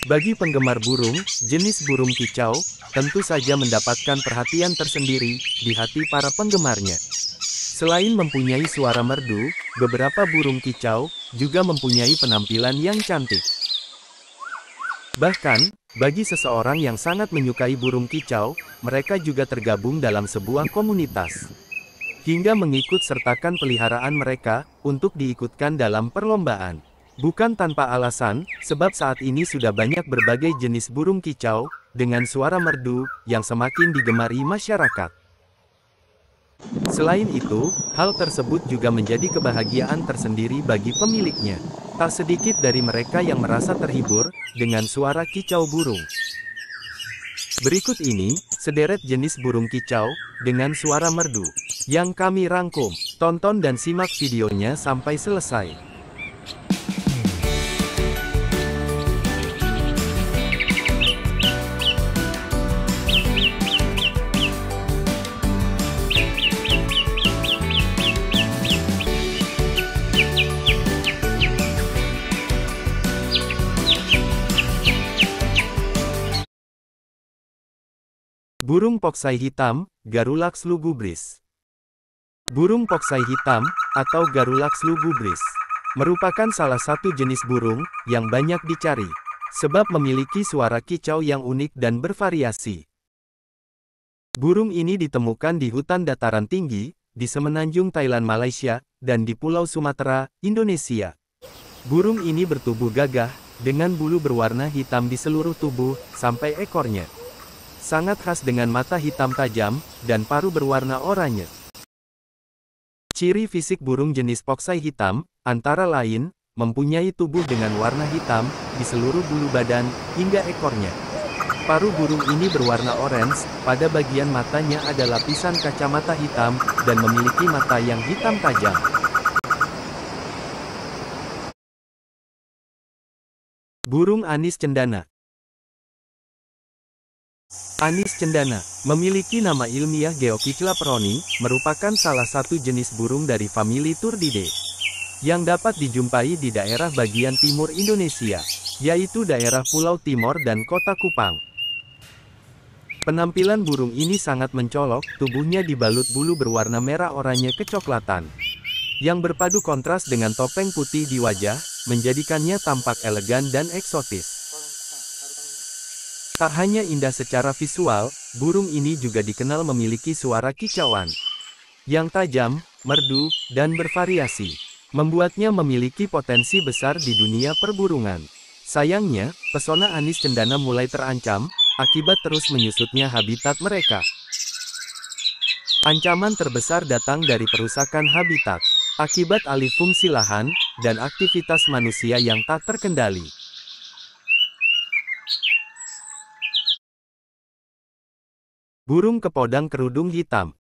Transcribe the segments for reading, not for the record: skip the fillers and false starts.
Bagi penggemar burung, jenis burung kicau tentu saja mendapatkan perhatian tersendiri di hati para penggemarnya. Selain mempunyai suara merdu, beberapa burung kicau juga mempunyai penampilan yang cantik. Bahkan, bagi seseorang yang sangat menyukai burung kicau, mereka juga tergabung dalam sebuah komunitas. Hingga mengikut sertakan peliharaan mereka, untuk diikutkan dalam perlombaan. Bukan tanpa alasan, sebab saat ini sudah banyak berbagai jenis burung kicau, dengan suara merdu, yang semakin digemari masyarakat. Selain itu, hal tersebut juga menjadi kebahagiaan tersendiri bagi pemiliknya. Tak sedikit dari mereka yang merasa terhibur, dengan suara kicau burung. Berikut ini, sederet jenis burung kicau, dengan suara merdu, yang kami rangkum. Tonton dan simak videonya sampai selesai. Burung poksai hitam, Garrulax lugubris. Burung poksai hitam, atau Garrulax lugubris, merupakan salah satu jenis burung, yang banyak dicari, sebab memiliki suara kicau yang unik dan bervariasi. Burung ini ditemukan di hutan dataran tinggi, di semenanjung Thailand Malaysia, dan di Pulau Sumatera, Indonesia. Burung ini bertubuh gagah, dengan bulu berwarna hitam di seluruh tubuh, sampai ekornya. Sangat khas dengan mata hitam tajam, dan paruh berwarna oranye. Ciri fisik burung jenis poksai hitam, antara lain, mempunyai tubuh dengan warna hitam, di seluruh bulu badan, hingga ekornya. Paruh burung ini berwarna orange, pada bagian matanya ada lapisan kacamata hitam, dan memiliki mata yang hitam tajam. Burung anis cendana. Anis cendana, memiliki nama ilmiah Geokycla peroni, merupakan salah satu jenis burung dari famili Turdidae, yang dapat dijumpai di daerah bagian timur Indonesia, yaitu daerah Pulau Timor dan Kota Kupang. Penampilan burung ini sangat mencolok, tubuhnya dibalut bulu berwarna merah oranye kecoklatan, yang berpadu kontras dengan topeng putih di wajah, menjadikannya tampak elegan dan eksotis. Tak hanya indah secara visual, burung ini juga dikenal memiliki suara kicauan yang tajam, merdu, dan bervariasi, membuatnya memiliki potensi besar di dunia perburungan. Sayangnya, pesona anis cendana mulai terancam, akibat terus menyusutnya habitat mereka. Ancaman terbesar datang dari perusakan habitat, akibat alih fungsi lahan, dan aktivitas manusia yang tak terkendali. Burung kepodang kerudung hitam.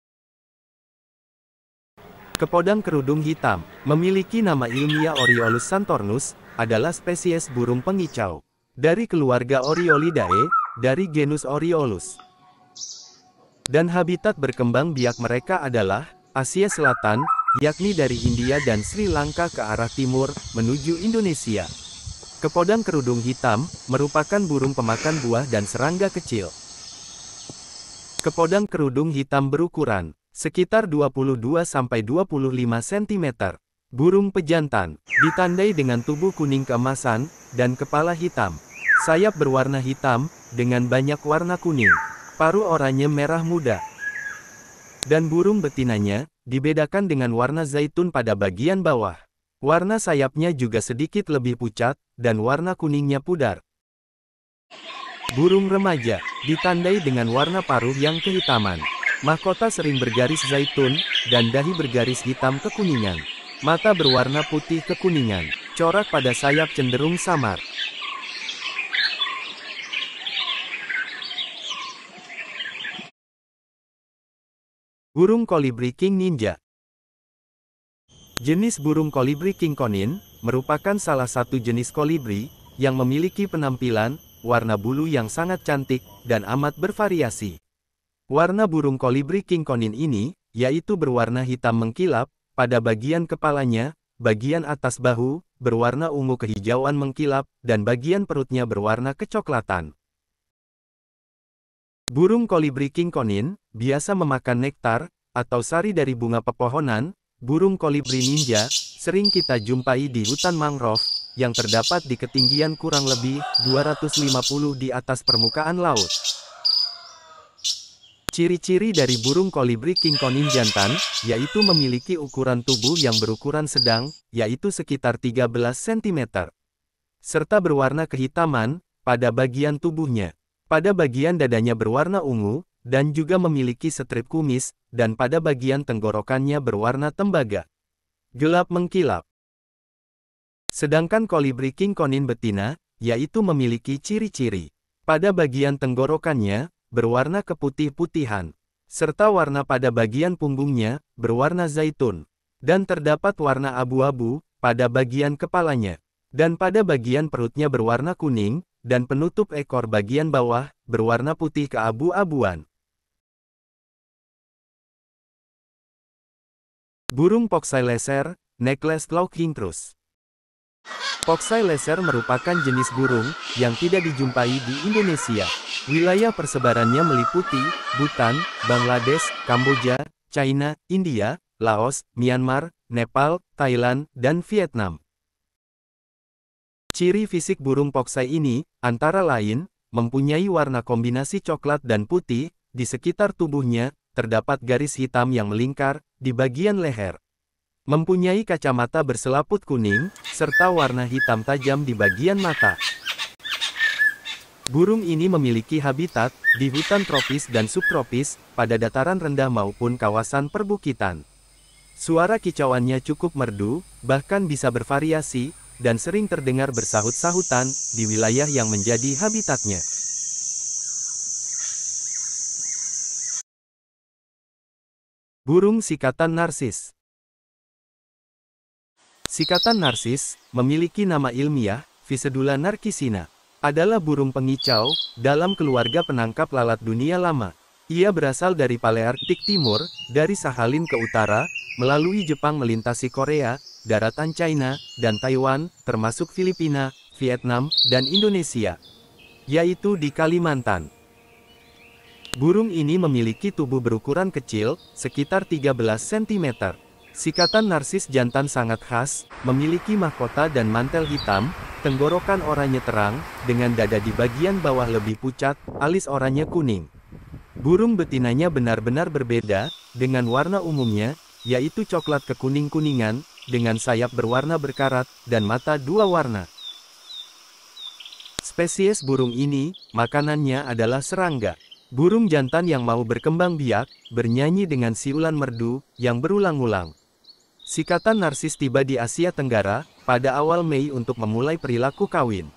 Kepodang kerudung hitam, memiliki nama ilmiah Oriolus santornus, adalah spesies burung pengicau dari keluarga Oriolidae, dari genus Oriolus. Dan habitat berkembang biak mereka adalah Asia Selatan, yakni dari India dan Sri Lanka ke arah timur, menuju Indonesia. Kepodang kerudung hitam, merupakan burung pemakan buah dan serangga kecil. Kepodang kerudung hitam berukuran sekitar 22–25 cm. Burung pejantan, ditandai dengan tubuh kuning keemasan, dan kepala hitam. Sayap berwarna hitam, dengan banyak warna kuning. Paruh oranye merah muda. Dan burung betinanya, dibedakan dengan warna zaitun pada bagian bawah. Warna sayapnya juga sedikit lebih pucat, dan warna kuningnya pudar. Burung remaja, ditandai dengan warna paruh yang kehitaman. Mahkota sering bergaris zaitun, dan dahi bergaris hitam kekuningan. Mata berwarna putih kekuningan. Corak pada sayap cenderung samar. Burung kolibri king ninja. Jenis burung kolibri king konin, merupakan salah satu jenis kolibri, yang memiliki penampilan, warna bulu yang sangat cantik, dan amat bervariasi. Warna burung kolibri king konin ini, yaitu berwarna hitam mengkilap, pada bagian kepalanya, bagian atas bahu, berwarna ungu kehijauan mengkilap, dan bagian perutnya berwarna kecoklatan. Burung kolibri king konin, biasa memakan nektar, atau sari dari bunga pepohonan. Burung kolibri ninja, sering kita jumpai di hutan mangrove, yang terdapat di ketinggian kurang lebih 250 di atas permukaan laut. Ciri-ciri dari burung kolibri king konin jantan, yaitu memiliki ukuran tubuh yang berukuran sedang, yaitu sekitar 13 cm. Serta berwarna kehitaman, pada bagian tubuhnya. Pada bagian dadanya berwarna ungu, dan juga memiliki strip kumis, dan pada bagian tenggorokannya berwarna tembaga. Gelap mengkilap. Sedangkan kolibri king konin betina, yaitu memiliki ciri-ciri. Pada bagian tenggorokannya, berwarna keputih-putihan, serta warna pada bagian punggungnya, berwarna zaitun, dan terdapat warna abu-abu, pada bagian kepalanya, dan pada bagian perutnya berwarna kuning, dan penutup ekor bagian bawah, berwarna putih keabu-abuan. Burung Poksai Leser, Necklace Loughingtrus. Poksai Leser merupakan jenis burung, yang tidak dijumpai di Indonesia. Wilayah persebarannya meliputi Bhutan, Bangladesh, Kamboja, China, India, Laos, Myanmar, Nepal, Thailand, dan Vietnam. Ciri fisik burung poksai ini, antara lain, mempunyai warna kombinasi coklat dan putih, di sekitar tubuhnya, terdapat garis hitam yang melingkar, di bagian leher. Mempunyai kacamata berselaput kuning, serta warna hitam tajam di bagian mata. Burung ini memiliki habitat di hutan tropis dan subtropis, pada dataran rendah maupun kawasan perbukitan. Suara kicauannya cukup merdu, bahkan bisa bervariasi, dan sering terdengar bersahut-sahutan di wilayah yang menjadi habitatnya. Burung sikatan narsis. Sikatan narsis, memiliki nama ilmiah, Physedula narcisina, adalah burung pengicau, dalam keluarga penangkap lalat dunia lama. Ia berasal dari Palearktik Timur, dari Sakhalin ke utara, melalui Jepang melintasi Korea, daratan China, dan Taiwan, termasuk Filipina, Vietnam, dan Indonesia, yaitu di Kalimantan. Burung ini memiliki tubuh berukuran kecil, sekitar 13 cm. Sikatan narsis jantan sangat khas, memiliki mahkota dan mantel hitam, tenggorokan oranye terang, dengan dada di bagian bawah lebih pucat, alis oranye kuning. Burung betinanya benar-benar berbeda, dengan warna umumnya, yaitu coklat kekuning-kuningan, dengan sayap berwarna berkarat, dan mata dua warna. Spesies burung ini, makanannya adalah serangga. Burung jantan yang mau berkembang biak, bernyanyi dengan siulan merdu, yang berulang-ulang. Sikatan narsis tiba di Asia Tenggara, pada awal Mei untuk memulai perilaku kawin.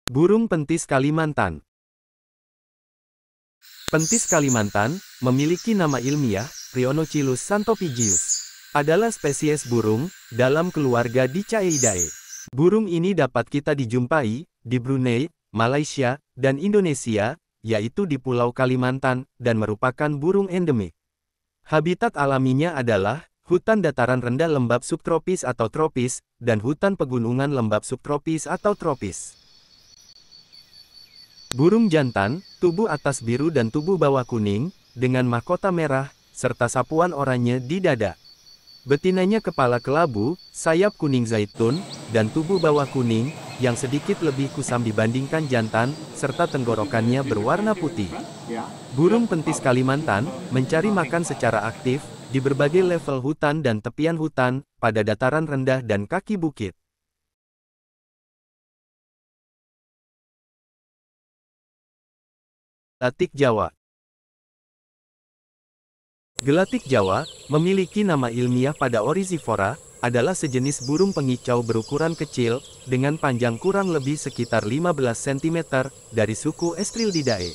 Burung pentis Kalimantan. Pentis Kalimantan, memiliki nama ilmiah, Rhinochilus xanthophrygius. Adalah spesies burung, dalam keluarga Dicaidae. Burung ini dapat kita dijumpai, di Brunei, Malaysia, dan Indonesia, yaitu di Pulau Kalimantan, dan merupakan burung endemik. Habitat alaminya adalah hutan dataran rendah lembab subtropis atau tropis, dan hutan pegunungan lembab subtropis atau tropis. Burung jantan, tubuh atas biru dan tubuh bawah kuning, dengan mahkota merah, serta sapuan oranye di dada. Betinanya kepala kelabu, sayap kuning zaitun, dan tubuh bawah kuning, yang sedikit lebih kusam dibandingkan jantan, serta tenggorokannya berwarna putih. Burung pentis Kalimantan, mencari makan secara aktif, di berbagai level hutan dan tepian hutan, pada dataran rendah dan kaki bukit. Gelatik Jawa. Gelatik Jawa, memiliki nama ilmiah pada Oryzifora, adalah sejenis burung pengicau berukuran kecil, dengan panjang kurang lebih sekitar 15 cm, dari suku Estrilidae.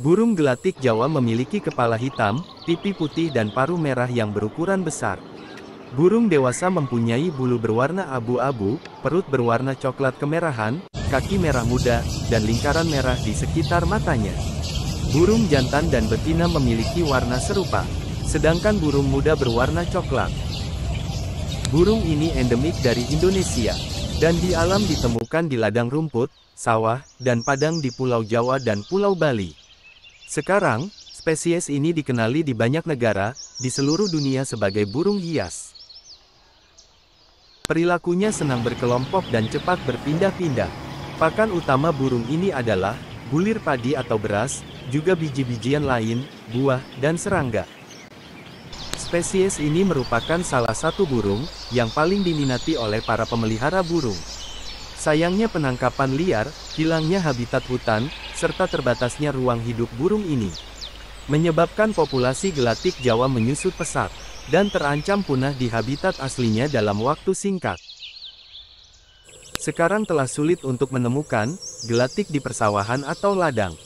Burung gelatik Jawa memiliki kepala hitam, pipi putih dan paruh merah yang berukuran besar. Burung dewasa mempunyai bulu berwarna abu-abu, perut berwarna coklat kemerahan, kaki merah muda, dan lingkaran merah di sekitar matanya. Burung jantan dan betina memiliki warna serupa. sedangkan burung muda berwarna coklat. Burung ini endemik dari Indonesia, dan di alam ditemukan di ladang rumput, sawah, dan padang di Pulau Jawa dan Pulau Bali. Sekarang, spesies ini dikenali di banyak negara, di seluruh dunia sebagai burung hias. Perilakunya senang berkelompok dan cepat berpindah-pindah. Pakan utama burung ini adalah bulir padi atau beras, juga biji-bijian lain, buah, dan serangga. Spesies ini merupakan salah satu burung yang paling diminati oleh para pemelihara burung. Sayangnya penangkapan liar, hilangnya habitat hutan, serta terbatasnya ruang hidup burung ini menyebabkan populasi gelatik Jawa menyusut pesat dan terancam punah di habitat aslinya dalam waktu singkat. Sekarang telah sulit untuk menemukan gelatik di persawahan atau ladang.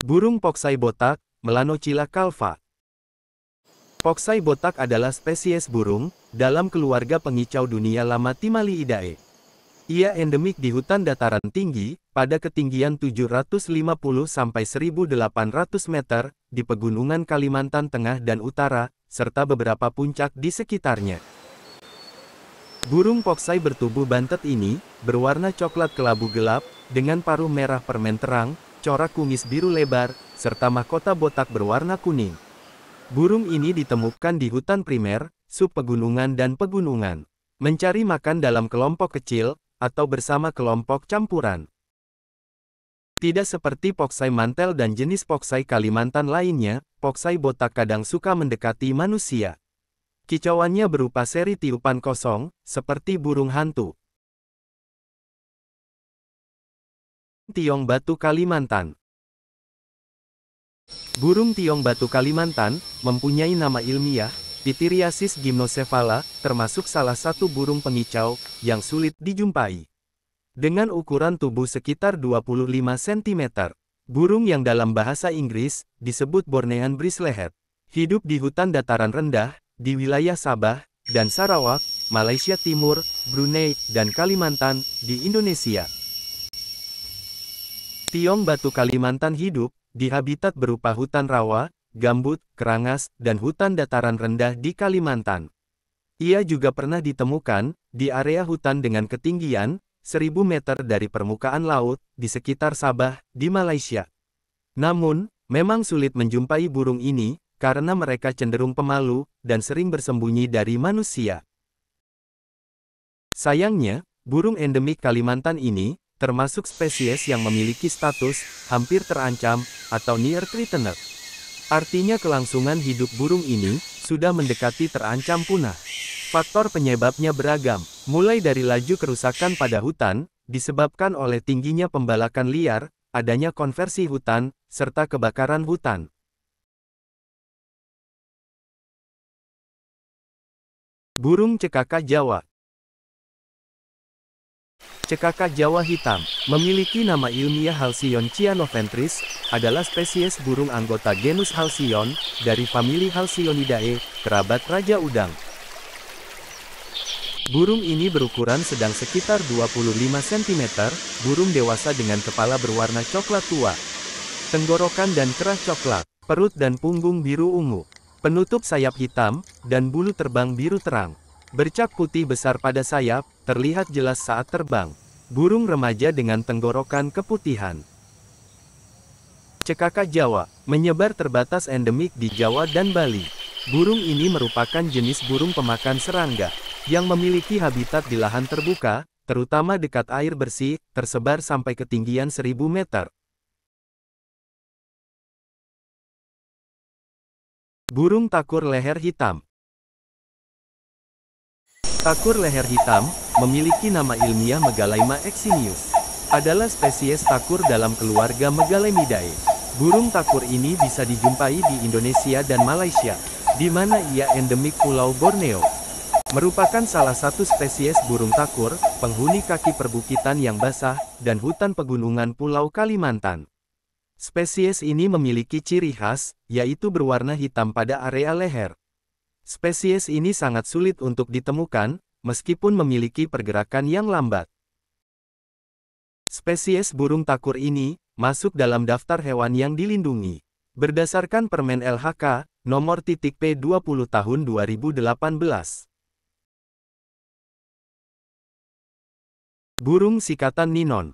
Burung poksai botak, Melanocilla calva. Poksai botak adalah spesies burung dalam keluarga pengicau dunia Lamatimaliidae. Ia endemik di hutan dataran tinggi, pada ketinggian 750–1.800 meter, di pegunungan Kalimantan Tengah dan Utara, serta beberapa puncak di sekitarnya. Burung poksai bertubuh bantet ini, berwarna coklat kelabu gelap, dengan paruh merah permen terang, corak kumis biru lebar, serta mahkota botak berwarna kuning. Burung ini ditemukan di hutan primer, subpegunungan dan pegunungan. Mencari makan dalam kelompok kecil, atau bersama kelompok campuran. Tidak seperti poksai mantel dan jenis poksai Kalimantan lainnya, poksai botak kadang suka mendekati manusia. Kicauannya berupa seri tiupan kosong, seperti burung hantu. Tiong batu Kalimantan. Burung tiong batu Kalimantan mempunyai nama ilmiah, Pityriasis gymnocephala, termasuk salah satu burung pengicau yang sulit dijumpai. Dengan ukuran tubuh sekitar 25 cm, burung yang dalam bahasa Inggris disebut Bornean Brislehead, hidup di hutan dataran rendah, di wilayah Sabah dan Sarawak, Malaysia Timur, Brunei, dan Kalimantan, di Indonesia. Tiong batu Kalimantan hidup di habitat berupa hutan rawa, gambut, kerangas, dan hutan dataran rendah di Kalimantan. Ia juga pernah ditemukan di area hutan dengan ketinggian 1.000 meter dari permukaan laut di sekitar Sabah, di Malaysia. Namun, memang sulit menjumpai burung ini karena mereka cenderung pemalu dan sering bersembunyi dari manusia. Sayangnya, burung endemik Kalimantan ini termasuk spesies yang memiliki status hampir terancam atau near threatened. Artinya kelangsungan hidup burung ini sudah mendekati terancam punah. Faktor penyebabnya beragam, mulai dari laju kerusakan pada hutan, disebabkan oleh tingginya pembalakan liar, adanya konversi hutan, serta kebakaran hutan. Burung cekaka Jawa. Cekaka Jawa hitam, memiliki nama ilmiah Halcyon cyanoventris, adalah spesies burung anggota genus Halcyon, dari famili Halcyonidae, kerabat Raja Udang. Burung ini berukuran sedang sekitar 25 cm, burung dewasa dengan kepala berwarna coklat tua, tenggorokan dan kerah coklat, perut dan punggung biru ungu, penutup sayap hitam, dan bulu terbang biru terang. Bercak putih besar pada sayap, terlihat jelas saat terbang. Burung remaja dengan tenggorokan keputihan. Cekaka Jawa, menyebar terbatas endemik di Jawa dan Bali. Burung ini merupakan jenis burung pemakan serangga, yang memiliki habitat di lahan terbuka, terutama dekat air bersih, tersebar sampai ketinggian 1.000 meter. Burung takur leher hitam. Takur leher hitam, memiliki nama ilmiah Megalaima exinius, adalah spesies takur dalam keluarga Megalamidae. Burung takur ini bisa dijumpai di Indonesia dan Malaysia, di mana ia endemik Pulau Borneo. Merupakan salah satu spesies burung takur, penghuni kaki perbukitan yang basah, dan hutan pegunungan Pulau Kalimantan. Spesies ini memiliki ciri khas, yaitu berwarna hitam pada area leher. Spesies ini sangat sulit untuk ditemukan, meskipun memiliki pergerakan yang lambat. Spesies burung takur ini masuk dalam daftar hewan yang dilindungi. Berdasarkan Permen LHK, nomor P20 tahun 2018. Burung sikatan ninon.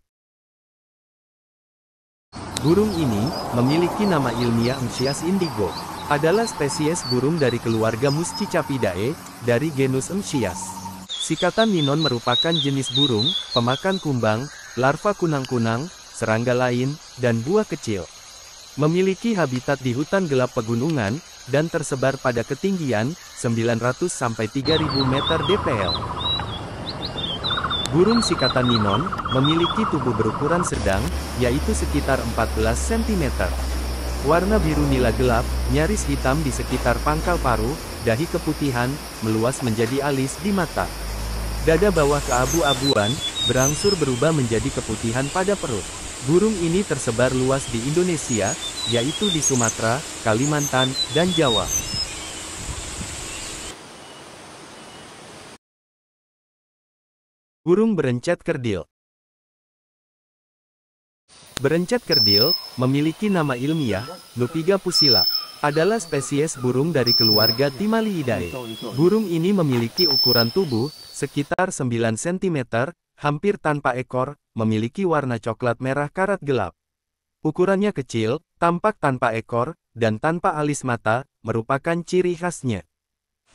Burung ini memiliki nama ilmiah Mcias indigo. Adalah spesies burung dari keluarga Muscicapidae, dari genus Mcias. Sikatan ninon merupakan jenis burung pemakan kumbang, larva kunang-kunang, serangga lain, dan buah kecil. Memiliki habitat di hutan gelap pegunungan, dan tersebar pada ketinggian 900–3000 meter dpl. Burung sikatan ninon memiliki tubuh berukuran sedang, yaitu sekitar 14 cm. Warna biru nila gelap, nyaris hitam di sekitar pangkal paruh, dahi keputihan, meluas menjadi alis di mata. Dada bawah keabu-abuan, berangsur berubah menjadi keputihan pada perut. Burung ini tersebar luas di Indonesia, yaitu di Sumatera, Kalimantan, dan Jawa. Burung berencet kerdil. Berencet kerdil memiliki nama ilmiah, Lupiga pusilla. Adalah spesies burung dari keluarga Timaliidae. Burung ini memiliki ukuran tubuh sekitar 9 cm, hampir tanpa ekor, memiliki warna coklat merah karat gelap. Ukurannya kecil, tampak tanpa ekor, dan tanpa alis mata, merupakan ciri khasnya.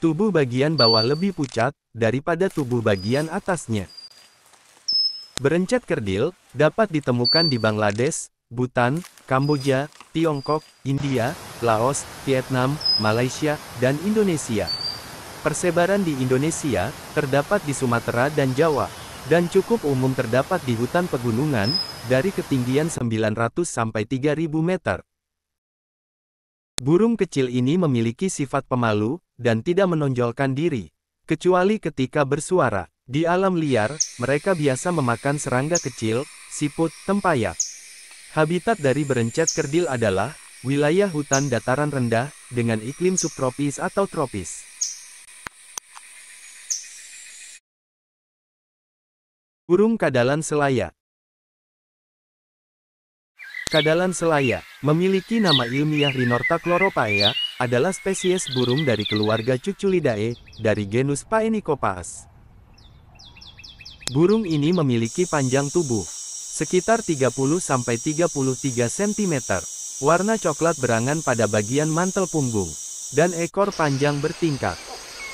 Tubuh bagian bawah lebih pucat daripada tubuh bagian atasnya. Berencet kerdil dapat ditemukan di Bangladesh, Bhutan, Kamboja, Tiongkok, India, Laos, Vietnam, Malaysia, dan Indonesia. Persebaran di Indonesia terdapat di Sumatera dan Jawa, dan cukup umum terdapat di hutan pegunungan, dari ketinggian 900–3000 meter. Burung kecil ini memiliki sifat pemalu, dan tidak menonjolkan diri, kecuali ketika bersuara. Di alam liar, mereka biasa memakan serangga kecil, siput, tempayak. Habitat dari berencet kerdil adalah wilayah hutan dataran rendah, dengan iklim subtropis atau tropis. Burung kadalan selaya. Kadalan selaya, memiliki nama ilmiah Rhinorta chloropaea, adalah spesies burung dari keluarga Cuculidae, dari genus Phaenicophaes. Burung ini memiliki panjang tubuh sekitar 30–33 cm, warna coklat berangan pada bagian mantel punggung, dan ekor panjang bertingkat.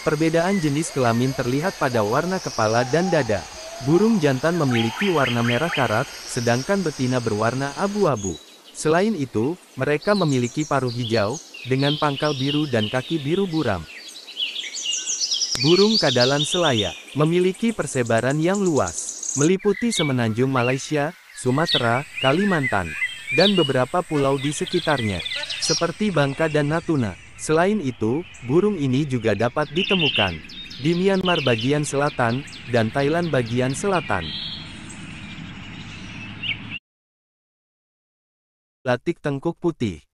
Perbedaan jenis kelamin terlihat pada warna kepala dan dada. Burung jantan memiliki warna merah karat, sedangkan betina berwarna abu-abu. Selain itu, mereka memiliki paruh hijau, dengan pangkal biru dan kaki biru buram. Burung kadalan selaya memiliki persebaran yang luas, meliputi semenanjung Malaysia, Sumatera, Kalimantan, dan beberapa pulau di sekitarnya, seperti Bangka dan Natuna. Selain itu, burung ini juga dapat ditemukan di Myanmar bagian selatan, dan Thailand bagian selatan. Gelatik tengkuk putih.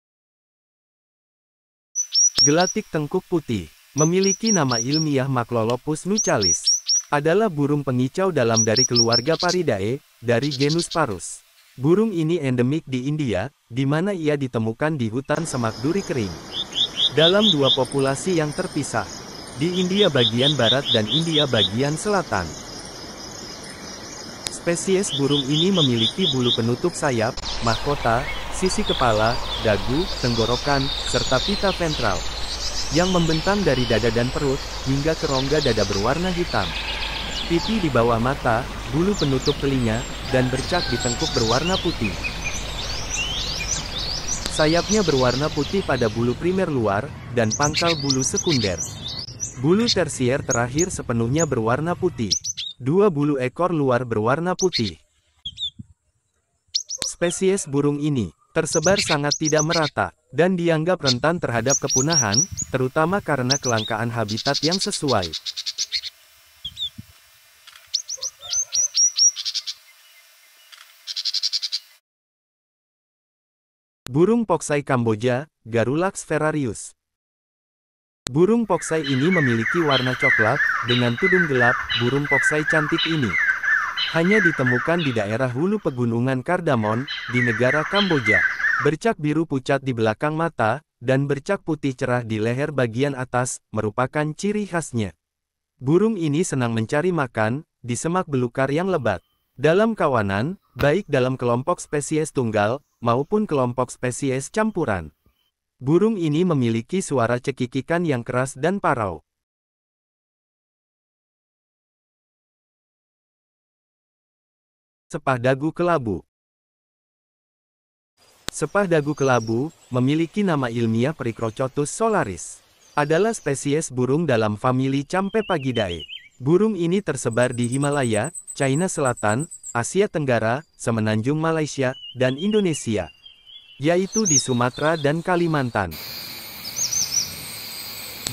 Gelatik tengkuk putih memiliki nama ilmiah Maclolopus nuchalis. Adalah burung pengicau dalam dari keluarga Paridae, dari genus Parus. Burung ini endemik di India, di mana ia ditemukan di hutan semak duri kering. Dalam dua populasi yang terpisah, di India bagian barat dan India bagian selatan. Spesies burung ini memiliki bulu penutup sayap, mahkota, sisi kepala, dagu, tenggorokan, serta pita ventral, yang membentang dari dada dan perut, hingga ke rongga dada berwarna hitam. Pipi di bawah mata, bulu penutup telinga, dan bercak di tengkuk berwarna putih. Sayapnya berwarna putih pada bulu primer luar, dan pangkal bulu sekunder. Bulu tersier terakhir sepenuhnya berwarna putih. Dua bulu ekor luar berwarna putih. Spesies burung ini tersebar sangat tidak merata, dan dianggap rentan terhadap kepunahan, terutama karena kelangkaan habitat yang sesuai. Burung poksai Kamboja, Garrulax ferrarius. Burung poksai ini memiliki warna coklat, dengan tudung gelap. Burung poksai cantik ini Hanya ditemukan di daerah hulu pegunungan Kardamon, di negara Kamboja. Bercak biru pucat di belakang mata, dan bercak putih cerah di leher bagian atas, merupakan ciri khasnya. Burung ini senang mencari makan, di semak belukar yang lebat. Dalam kawanan, baik dalam kelompok spesies tunggal, maupun kelompok spesies campuran. Burung ini memiliki suara cekikikan yang keras dan parau. Sepah dagu kelabu. Sepah dagu kelabu, memiliki nama ilmiah Pericrocotus solaris. Adalah spesies burung dalam famili Campepagidae. Burung ini tersebar di Himalaya, China Selatan, Asia Tenggara, semenanjung Malaysia, dan Indonesia. Yaitu di Sumatera dan Kalimantan.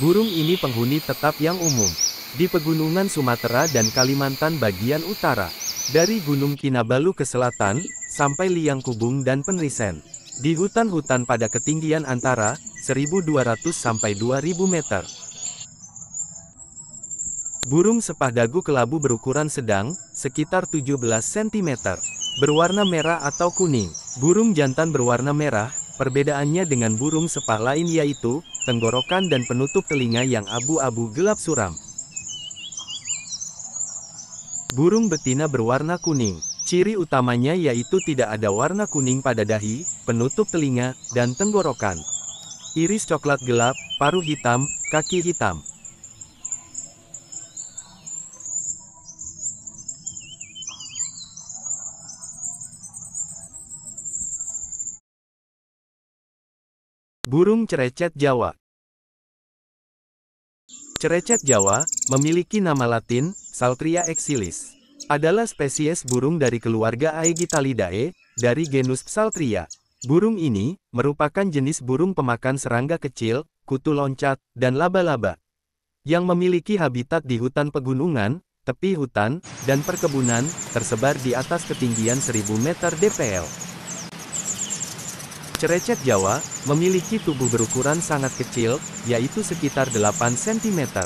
Burung ini penghuni tetap yang umum. Di pegunungan Sumatera dan Kalimantan bagian utara. Dari Gunung Kinabalu ke selatan, sampai Liang Kubung dan Penrisen. Di hutan-hutan pada ketinggian antara 1.200 sampai 2.000 meter. Burung sepah dagu kelabu berukuran sedang, sekitar 17 cm. Berwarna merah atau kuning. Burung jantan berwarna merah, perbedaannya dengan burung sepah lain yaitu, tenggorokan dan penutup telinga yang abu-abu gelap suram. Burung betina berwarna kuning. Ciri utamanya yaitu tidak ada warna kuning pada dahi, penutup telinga, dan tenggorokan. Iris coklat gelap, paruh hitam, kaki hitam. Burung cerecet Jawa. Cerecet Jawa, memiliki nama latin, Saltria exilis. Adalah spesies burung dari keluarga Aegitalidae, dari genus Psaltria. Burung ini, merupakan jenis burung pemakan serangga kecil, kutu loncat, dan laba-laba. Yang memiliki habitat di hutan pegunungan, tepi hutan, dan perkebunan, tersebar di atas ketinggian 1000 meter dpl. Cerecet Jawa, memiliki tubuh berukuran sangat kecil, yaitu sekitar 8 cm.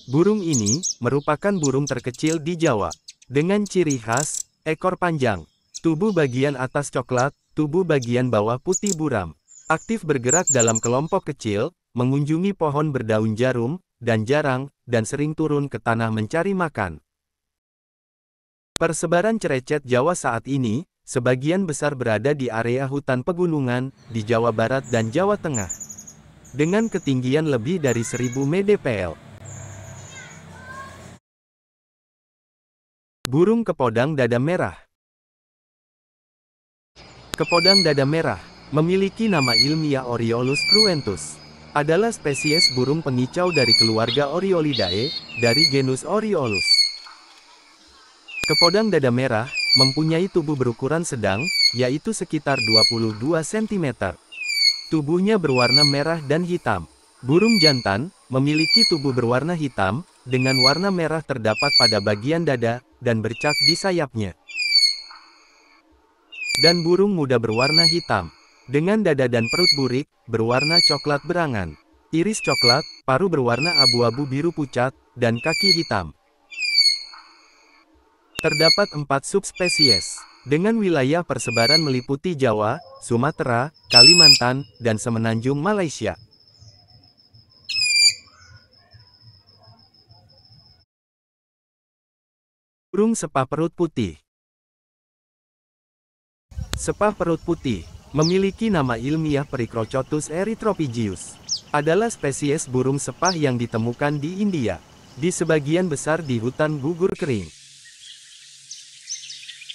Burung ini, merupakan burung terkecil di Jawa. Dengan ciri khas, ekor panjang, tubuh bagian atas coklat, tubuh bagian bawah putih buram. Aktif bergerak dalam kelompok kecil, mengunjungi pohon berdaun jarum, dan jarang, dan sering turun ke tanah mencari makan. Persebaran cerecet Jawa saat ini, sebagian besar berada di area hutan pegunungan, di Jawa Barat dan Jawa Tengah. Dengan ketinggian lebih dari 1000 mdpl. Burung kepodang dada merah. Kepodang dada merah, memiliki nama ilmiah Oriolus cruentus. Adalah spesies burung pengicau dari keluarga Oriolidae, dari genus Oriolus. Kepodang dada merah, mempunyai tubuh berukuran sedang, yaitu sekitar 22 cm. Tubuhnya berwarna merah dan hitam. Burung jantan, memiliki tubuh berwarna hitam, dengan warna merah terdapat pada bagian dada, dan bercak di sayapnya. Dan burung muda berwarna hitam, dengan dada dan perut burik, berwarna coklat berangan. Iris coklat, paruh berwarna abu-abu biru pucat, dan kaki hitam. Terdapat 4 subspesies, dengan wilayah persebaran meliputi Jawa, Sumatera, Kalimantan, dan semenanjung Malaysia. Burung sepah perut putih. Sepah perut putih, memiliki nama ilmiah Pericrocotus erythropigius. Adalah spesies burung sepah yang ditemukan di India, di sebagian besar di hutan gugur kering.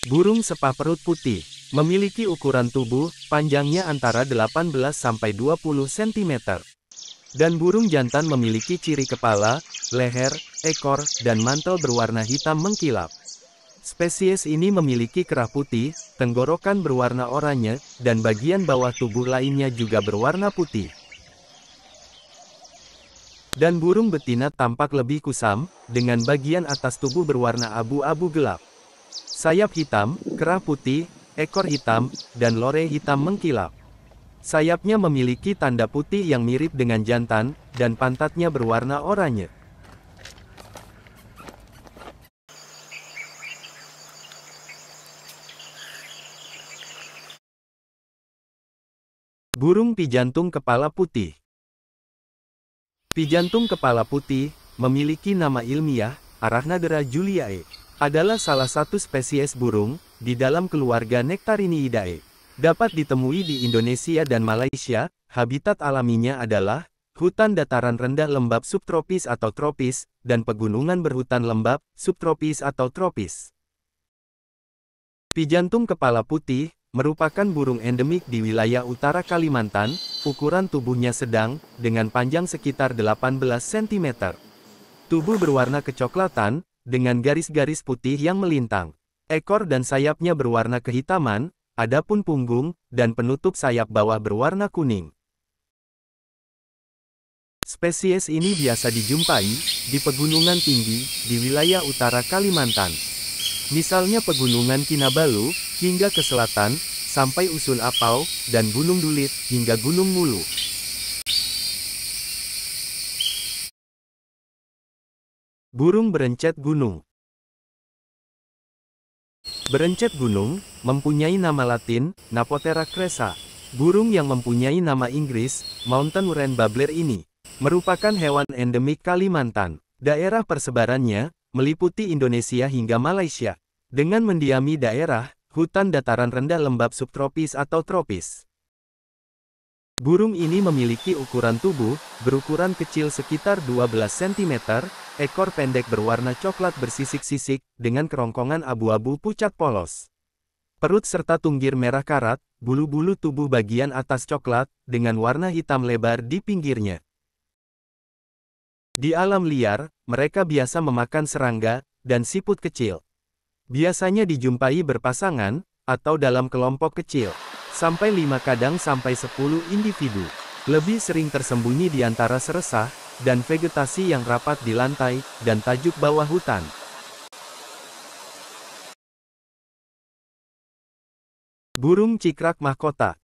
Burung sepah perut putih, memiliki ukuran tubuh, panjangnya antara 18 sampai 20 cm. Dan burung jantan memiliki ciri kepala, leher, ekor, dan mantel berwarna hitam mengkilap. Spesies ini memiliki kerah putih, tenggorokan berwarna oranye, dan bagian bawah tubuh lainnya juga berwarna putih. Dan burung betina tampak lebih kusam, dengan bagian atas tubuh berwarna abu-abu gelap. Sayap hitam, kerah putih, ekor hitam, dan lore hitam mengkilap. Sayapnya memiliki tanda putih yang mirip dengan jantan, dan pantatnya berwarna oranye. Burung pijantung kepala putih. Pijantung kepala putih memiliki nama ilmiah, Arachnadera juliae. Adalah salah satu spesies burung di dalam keluarga Nectariniidae. Dapat ditemui di Indonesia dan Malaysia. Habitat alaminya adalah hutan dataran rendah lembab subtropis atau tropis, dan pegunungan berhutan lembab, subtropis atau tropis. Pijantung kepala putih merupakan burung endemik di wilayah utara Kalimantan. Ukuran tubuhnya sedang, dengan panjang sekitar 18 cm. Tubuh berwarna kecoklatan, dengan garis-garis putih yang melintang. Ekor dan sayapnya berwarna kehitaman, adapun punggung dan penutup sayap bawah berwarna kuning. Spesies ini biasa dijumpai di pegunungan tinggi di wilayah utara Kalimantan. Misalnya Pegunungan Kinabalu, hingga ke selatan, sampai Usun Apau, dan Gunung Dulit, hingga Gunung Mulu. Burung berencet gunung. Berencet gunung mempunyai nama Latin, Napothera cressa. Burung yang mempunyai nama Inggris, Mountain Wren Warbler ini merupakan hewan endemik Kalimantan. Daerah persebarannya meliputi Indonesia hingga Malaysia, dengan mendiami daerah hutan dataran rendah lembab subtropis atau tropis. Burung ini memiliki ukuran tubuh berukuran kecil sekitar 12 cm, ekor pendek berwarna coklat bersisik-sisik, dengan kerongkongan abu-abu pucat polos. Perut serta tunggir merah karat, bulu-bulu tubuh bagian atas coklat, dengan warna hitam lebar di pinggirnya. Di alam liar, mereka biasa memakan serangga dan siput kecil. Biasanya dijumpai berpasangan, atau dalam kelompok kecil, sampai 5 kadang sampai 10 individu. Lebih sering tersembunyi di antara seresah, dan vegetasi yang rapat di lantai, dan tajuk bawah hutan. Burung cikrak mahkota.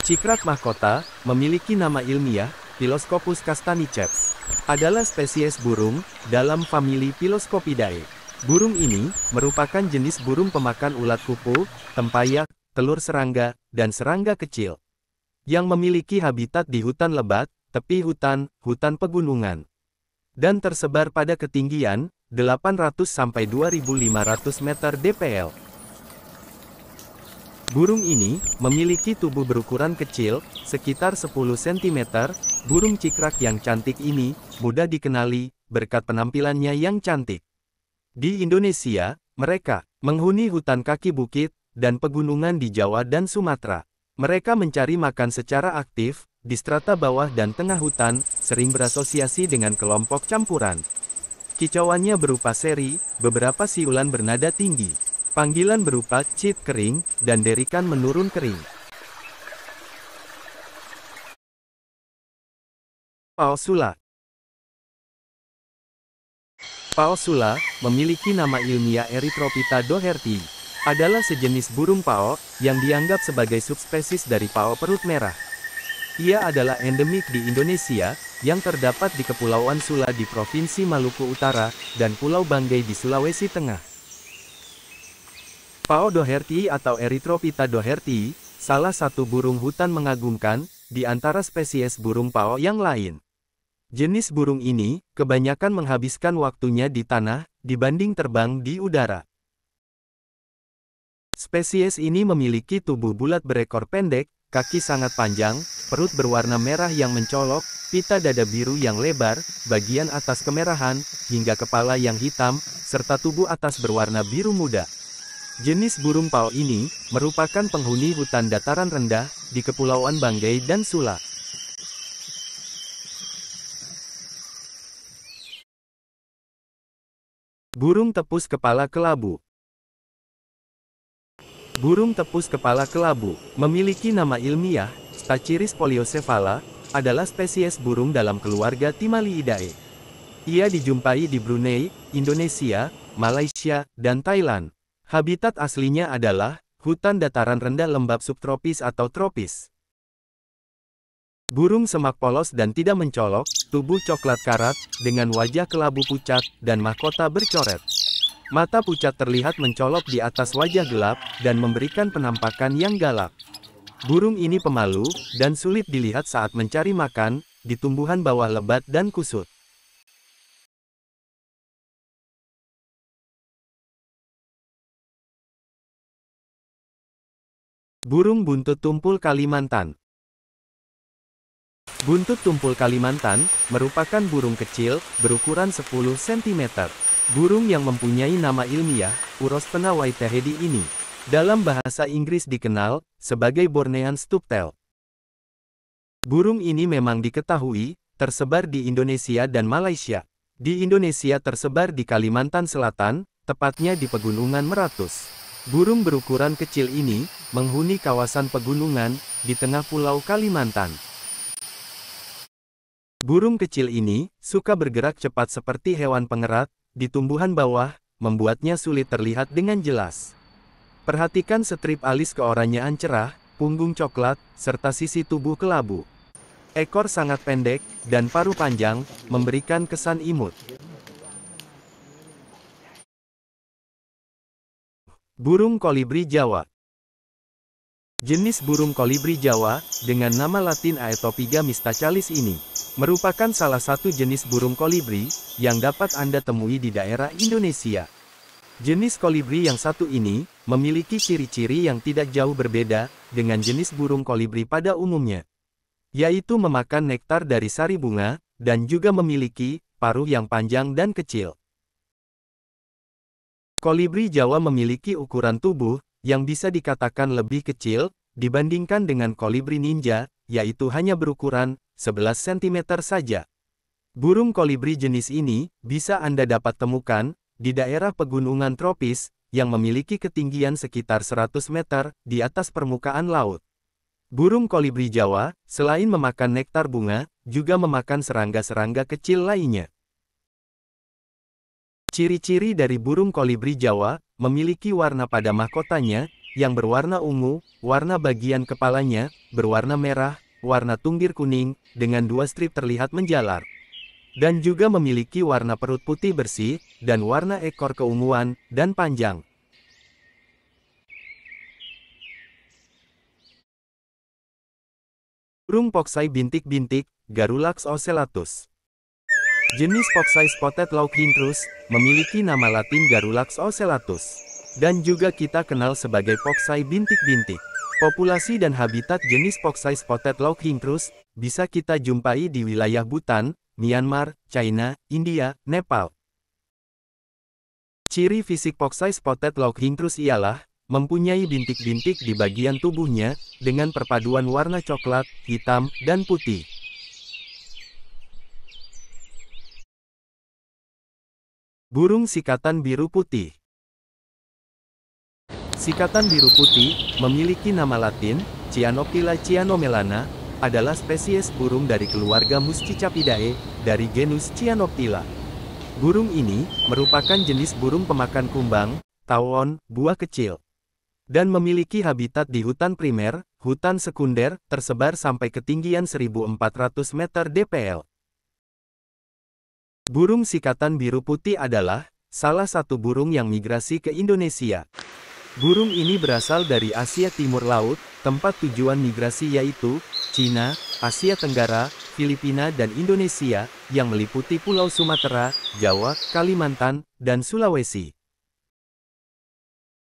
Cikrak mahkota memiliki nama ilmiah, Piloscopus castaniceps. Adalah spesies burung dalam famili Piloscopidae. Burung ini merupakan jenis burung pemakan ulat kupu, tempayak, telur serangga, dan serangga kecil, yang memiliki habitat di hutan lebat, tepi hutan, hutan pegunungan, dan tersebar pada ketinggian 800 sampai 2.500 meter dpl. Burung ini memiliki tubuh berukuran kecil, sekitar 10 cm. Burung cikrak yang cantik ini mudah dikenali berkat penampilannya yang cantik. Di Indonesia, mereka menghuni hutan kaki bukit dan pegunungan di Jawa dan Sumatera. Mereka mencari makan secara aktif di strata bawah dan tengah hutan, sering berasosiasi dengan kelompok campuran. Kicauannya berupa seri, beberapa siulan bernada tinggi. Panggilan berupa cit kering, dan derikan menurun kering. Pao sula. Pao sula memiliki nama ilmiah Erythrophyta doherty. Adalah sejenis burung pao yang dianggap sebagai subspesies dari pao perut merah. Ia adalah endemik di Indonesia, yang terdapat di Kepulauan Sula di Provinsi Maluku Utara, dan Pulau Banggai di Sulawesi Tengah. Pao doherty atau Erythrophyta doherty, salah satu burung hutan mengagumkan, di antara spesies burung pao yang lain. Jenis burung ini, kebanyakan menghabiskan waktunya di tanah, dibanding terbang di udara. Spesies ini memiliki tubuh bulat berekor pendek, kaki sangat panjang, perut berwarna merah yang mencolok, pita dada biru yang lebar, bagian atas kemerahan, hingga kepala yang hitam, serta tubuh atas berwarna biru muda. Jenis burung pao ini merupakan penghuni hutan dataran rendah di Kepulauan Banggai dan Sula. Burung tepus kepala kelabu. Burung tepus kepala kelabu memiliki nama ilmiah, Stachyris poliocephala, adalah spesies burung dalam keluarga Timaliidae. Ia dijumpai di Brunei, Indonesia, Malaysia, dan Thailand. Habitat aslinya adalah hutan dataran rendah lembab subtropis atau tropis. Burung semak polos dan tidak mencolok, tubuh coklat karat, dengan wajah kelabu pucat, dan mahkota bercoret. Mata pucat terlihat mencolok di atas wajah gelap, dan memberikan penampakan yang galak. Burung ini pemalu, dan sulit dilihat saat mencari makan, di tumbuhan bawah lebat dan kusut. Burung buntut tumpul Kalimantan. Buntut tumpul Kalimantan, merupakan burung kecil, berukuran 10 cm. Burung yang mempunyai nama ilmiah, Urosthena whiteheadi ini, dalam bahasa Inggris dikenal, sebagai Bornean Stubtail. Burung ini memang diketahui, tersebar di Indonesia dan Malaysia. Di Indonesia tersebar di Kalimantan Selatan, tepatnya di Pegunungan Meratus. Burung berukuran kecil ini, menghuni kawasan pegunungan, di tengah pulau Kalimantan. Burung kecil ini, suka bergerak cepat seperti hewan pengerat, di tumbuhan bawah, membuatnya sulit terlihat dengan jelas. Perhatikan strip alis keoranyaan cerah, punggung coklat, serta sisi tubuh kelabu. Ekor sangat pendek, dan paruh panjang, memberikan kesan imut. Burung kolibri Jawa. Jenis burung kolibri Jawa, dengan nama latin Aetopiga mystachalis ini, merupakan salah satu jenis burung kolibri, yang dapat Anda temui di daerah Indonesia. Jenis kolibri yang satu ini, memiliki ciri-ciri yang tidak jauh berbeda, dengan jenis burung kolibri pada umumnya. Yaitu memakan nektar dari sari bunga, dan juga memiliki, paruh yang panjang dan kecil. Kolibri Jawa memiliki ukuran tubuh, yang bisa dikatakan lebih kecil, dibandingkan dengan kolibri ninja, yaitu hanya berukuran 11 cm saja. Burung kolibri jenis ini, bisa Anda dapat temukan, di daerah pegunungan tropis, yang memiliki ketinggian sekitar 100 meter, di atas permukaan laut. Burung kolibri Jawa, selain memakan nektar bunga, juga memakan serangga-serangga kecil lainnya. Ciri-ciri dari burung kolibri Jawa, memiliki warna pada mahkotanya, yang berwarna ungu, warna bagian kepalanya, berwarna merah, warna tunggir kuning, dengan 2 strip terlihat menjalar. Dan juga memiliki warna perut putih bersih, dan warna ekor keunguan, dan panjang. Burung Poksai bintik-bintik, Garrulax ocellatus. Jenis Poksai spotted loughingcrus, memiliki nama latin Garrulax ocellatus. Dan juga kita kenal sebagai Poksai bintik-bintik. Populasi dan habitat jenis Poksai spotted loughingcrus, bisa kita jumpai di wilayah Bhutan, Myanmar, China, India, Nepal. Ciri fisik Poksai spotted loughingcrus ialah, mempunyai bintik-bintik di bagian tubuhnya, dengan perpaduan warna coklat, hitam, dan putih. Burung sikatan biru putih. Sikatan biru putih, memiliki nama latin, Cyanoptila cyanomelana, adalah spesies burung dari keluarga Muscicapidae, dari genus Cyanoptila. Burung ini, merupakan jenis burung pemakan kumbang, tawon, buah kecil. Dan memiliki habitat di hutan primer, hutan sekunder, tersebar sampai ketinggian 1400 meter dpl. Burung sikatan biru putih adalah salah satu burung yang migrasi ke Indonesia. Burung ini berasal dari Asia Timur Laut, tempat tujuan migrasi yaitu Cina, Asia Tenggara, Filipina dan Indonesia, yang meliputi Pulau Sumatera, Jawa, Kalimantan, dan Sulawesi.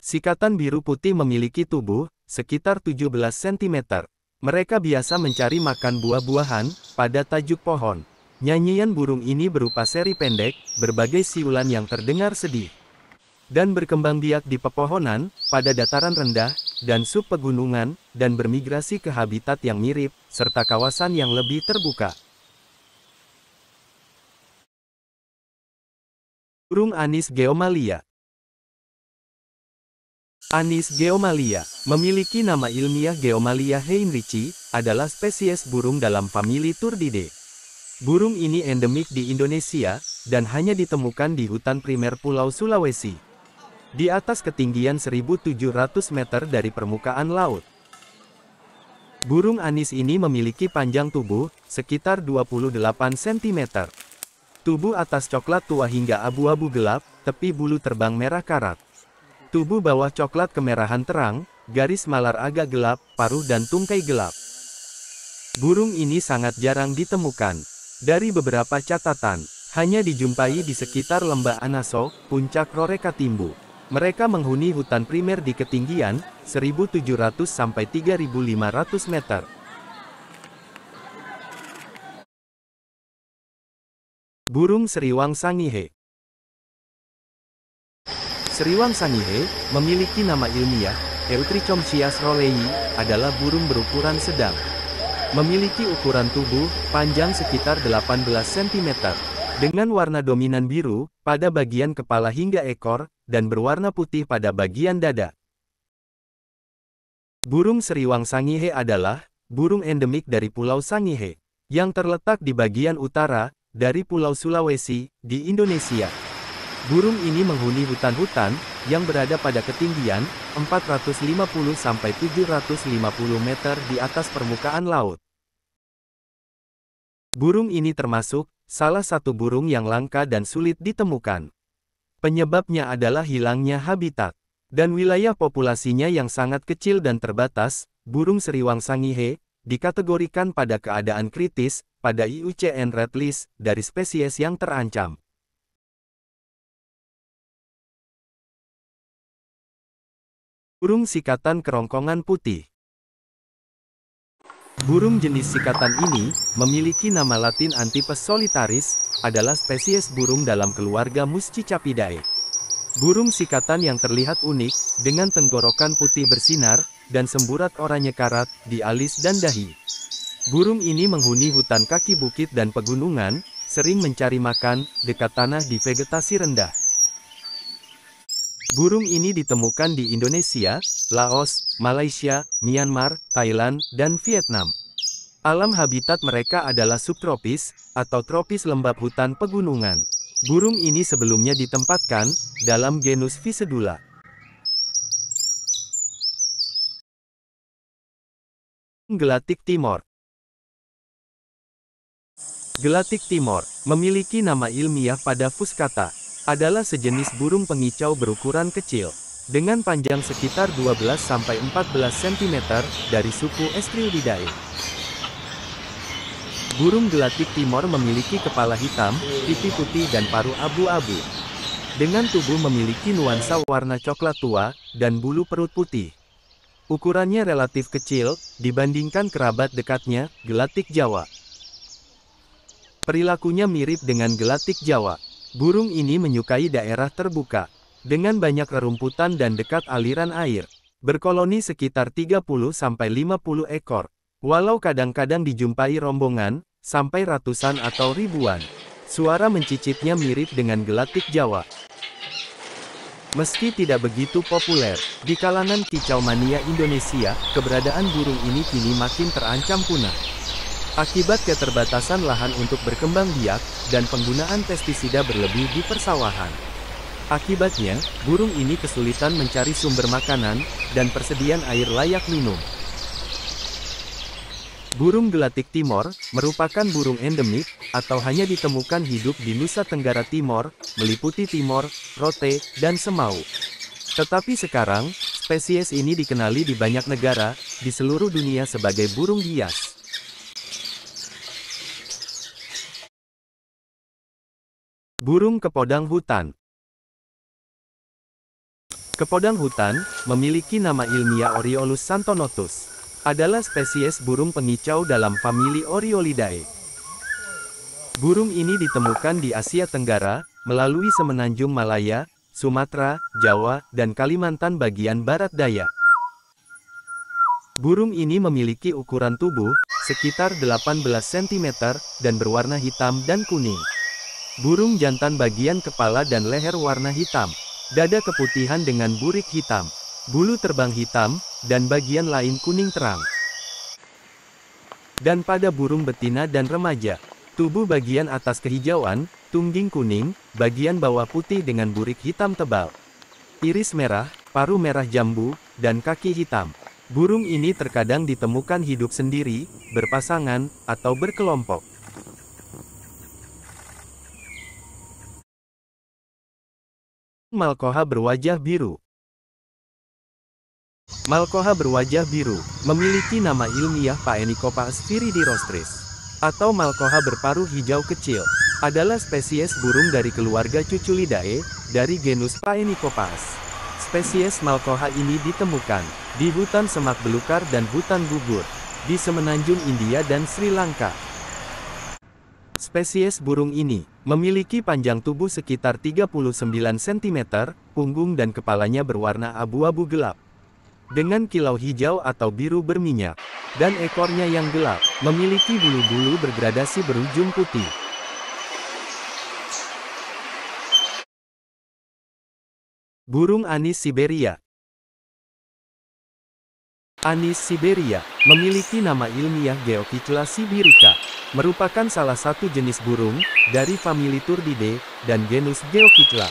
Sikatan biru putih memiliki tubuh sekitar 17 cm. Mereka biasa mencari makan buah-buahan pada tajuk pohon. Nyanyian burung ini berupa seri pendek, berbagai siulan yang terdengar sedih. Dan berkembang biak di pepohonan, pada dataran rendah, dan subpegunungan, dan bermigrasi ke habitat yang mirip, serta kawasan yang lebih terbuka. Burung anis geomalia. Anis geomalia, memiliki nama ilmiah Geomalia heinrichi, adalah spesies burung dalam famili Turdidae. Burung ini endemik di Indonesia, dan hanya ditemukan di hutan primer Pulau Sulawesi. Di atas ketinggian 1700 meter dari permukaan laut. Burung anis ini memiliki panjang tubuh, sekitar 28 cm. Tubuh atas coklat tua hingga abu-abu gelap, tepi bulu terbang merah karat. Tubuh bawah coklat kemerahan terang, garis malar agak gelap, paruh dan tungkai gelap. Burung ini sangat jarang ditemukan. Dari beberapa catatan, hanya dijumpai di sekitar lembah Anaso, puncak Rorekatimbu. Mereka menghuni hutan primer di ketinggian 1.700 sampai 3.500 meter. Burung Seriwang Sangihe. Seriwang sangihe memiliki nama ilmiah, Eutrichomchias rolei, adalah burung berukuran sedang. Memiliki ukuran tubuh panjang sekitar 18 cm, dengan warna dominan biru pada bagian kepala hingga ekor, dan berwarna putih pada bagian dada. Burung Seriwang sangihe adalah burung endemik dari Pulau Sangihe, yang terletak di bagian utara dari Pulau Sulawesi, di Indonesia. Burung ini menghuni hutan-hutan yang berada pada ketinggian 450 sampai 750 meter di atas permukaan laut. Burung ini termasuk salah satu burung yang langka dan sulit ditemukan. Penyebabnya adalah hilangnya habitat dan wilayah populasinya yang sangat kecil dan terbatas. Burung Seriwang sangihe dikategorikan pada keadaan kritis pada IUCN Red List dari spesies yang terancam. Burung sikatan kerongkongan putih. Burung jenis sikatan ini memiliki nama latin Antipes solitaris, adalah spesies burung dalam keluarga Muscicapidae. Burung sikatan yang terlihat unik, dengan tenggorokan putih bersinar, dan semburat oranye karat di alis dan dahi. Burung ini menghuni hutan kaki bukit dan pegunungan, sering mencari makan dekat tanah di vegetasi rendah. Burung ini ditemukan di Indonesia, Laos, Malaysia, Myanmar, Thailand, dan Vietnam. Alam habitat mereka adalah subtropis, atau tropis lembab hutan pegunungan. Burung ini sebelumnya ditempatkan dalam genus Physedula. Gelatik Timor. Gelatik Timor memiliki nama ilmiah pada Fuscata, adalah sejenis burung pengicau berukuran kecil, dengan panjang sekitar 12-14 cm dari suku Estriulidae. Burung gelatik Timor memiliki kepala hitam, pipi putih dan paruh abu-abu. Dengan tubuh memiliki nuansa warna coklat tua, dan bulu perut putih. Ukurannya relatif kecil, dibandingkan kerabat dekatnya, gelatik Jawa. Perilakunya mirip dengan gelatik Jawa. Burung ini menyukai daerah terbuka, dengan banyak rerumputan dan dekat aliran air. Berkoloni sekitar 30-50 ekor, walau kadang-kadang dijumpai rombongan, sampai ratusan atau ribuan. Suara mencicitnya mirip dengan gelatik Jawa. Meski tidak begitu populer di kalangan kicau mania Indonesia, keberadaan burung ini kini makin terancam punah. Akibat keterbatasan lahan untuk berkembang biak, dan penggunaan pestisida berlebih di persawahan. Akibatnya, burung ini kesulitan mencari sumber makanan, dan persediaan air layak minum. Burung gelatik Timor, merupakan burung endemik, atau hanya ditemukan hidup di Nusa Tenggara Timor, meliputi Timor, Rote, dan Semau. Tetapi sekarang, spesies ini dikenali di banyak negara, di seluruh dunia sebagai burung hias. Burung kepodang hutan. Kepodang hutan memiliki nama ilmiah Oriolus santonotus. Adalah spesies burung pengicau dalam famili Oriolidae. Burung ini ditemukan di Asia Tenggara, melalui semenanjung Malaya, Sumatera, Jawa, dan Kalimantan bagian barat daya. Burung ini memiliki ukuran tubuh sekitar 18 cm dan berwarna hitam dan kuning. Burung jantan bagian kepala dan leher warna hitam, dada keputihan dengan burik hitam, bulu terbang hitam, dan bagian lain kuning terang. Dan pada burung betina dan remaja, tubuh bagian atas kehijauan, tungging kuning, bagian bawah putih dengan burik hitam tebal, iris merah, paruh merah jambu, dan kaki hitam. Burung ini terkadang ditemukan hidup sendiri, berpasangan, atau berkelompok. Malkoha berwajah biru. Malkoha berwajah biru, memiliki nama ilmiah Phaenicophaes viridorostris, atau Malkoha berparuh hijau kecil, adalah spesies burung dari keluarga Cuculidae, dari genus Phaenicophaes. Spesies Malkoha ini ditemukan di hutan semak belukar dan hutan gugur, di semenanjung India dan Sri Lanka. Spesies burung ini memiliki panjang tubuh sekitar 39 cm, punggung dan kepalanya berwarna abu-abu gelap, dengan kilau hijau atau biru berminyak, dan ekornya yang gelap, memiliki bulu-bulu bergradasi berujung putih. Burung anis Siberia. Anis Siberia memiliki nama ilmiah Geokytla sibirica, merupakan salah satu jenis burung dari famili Turdidae dan genus Geokytla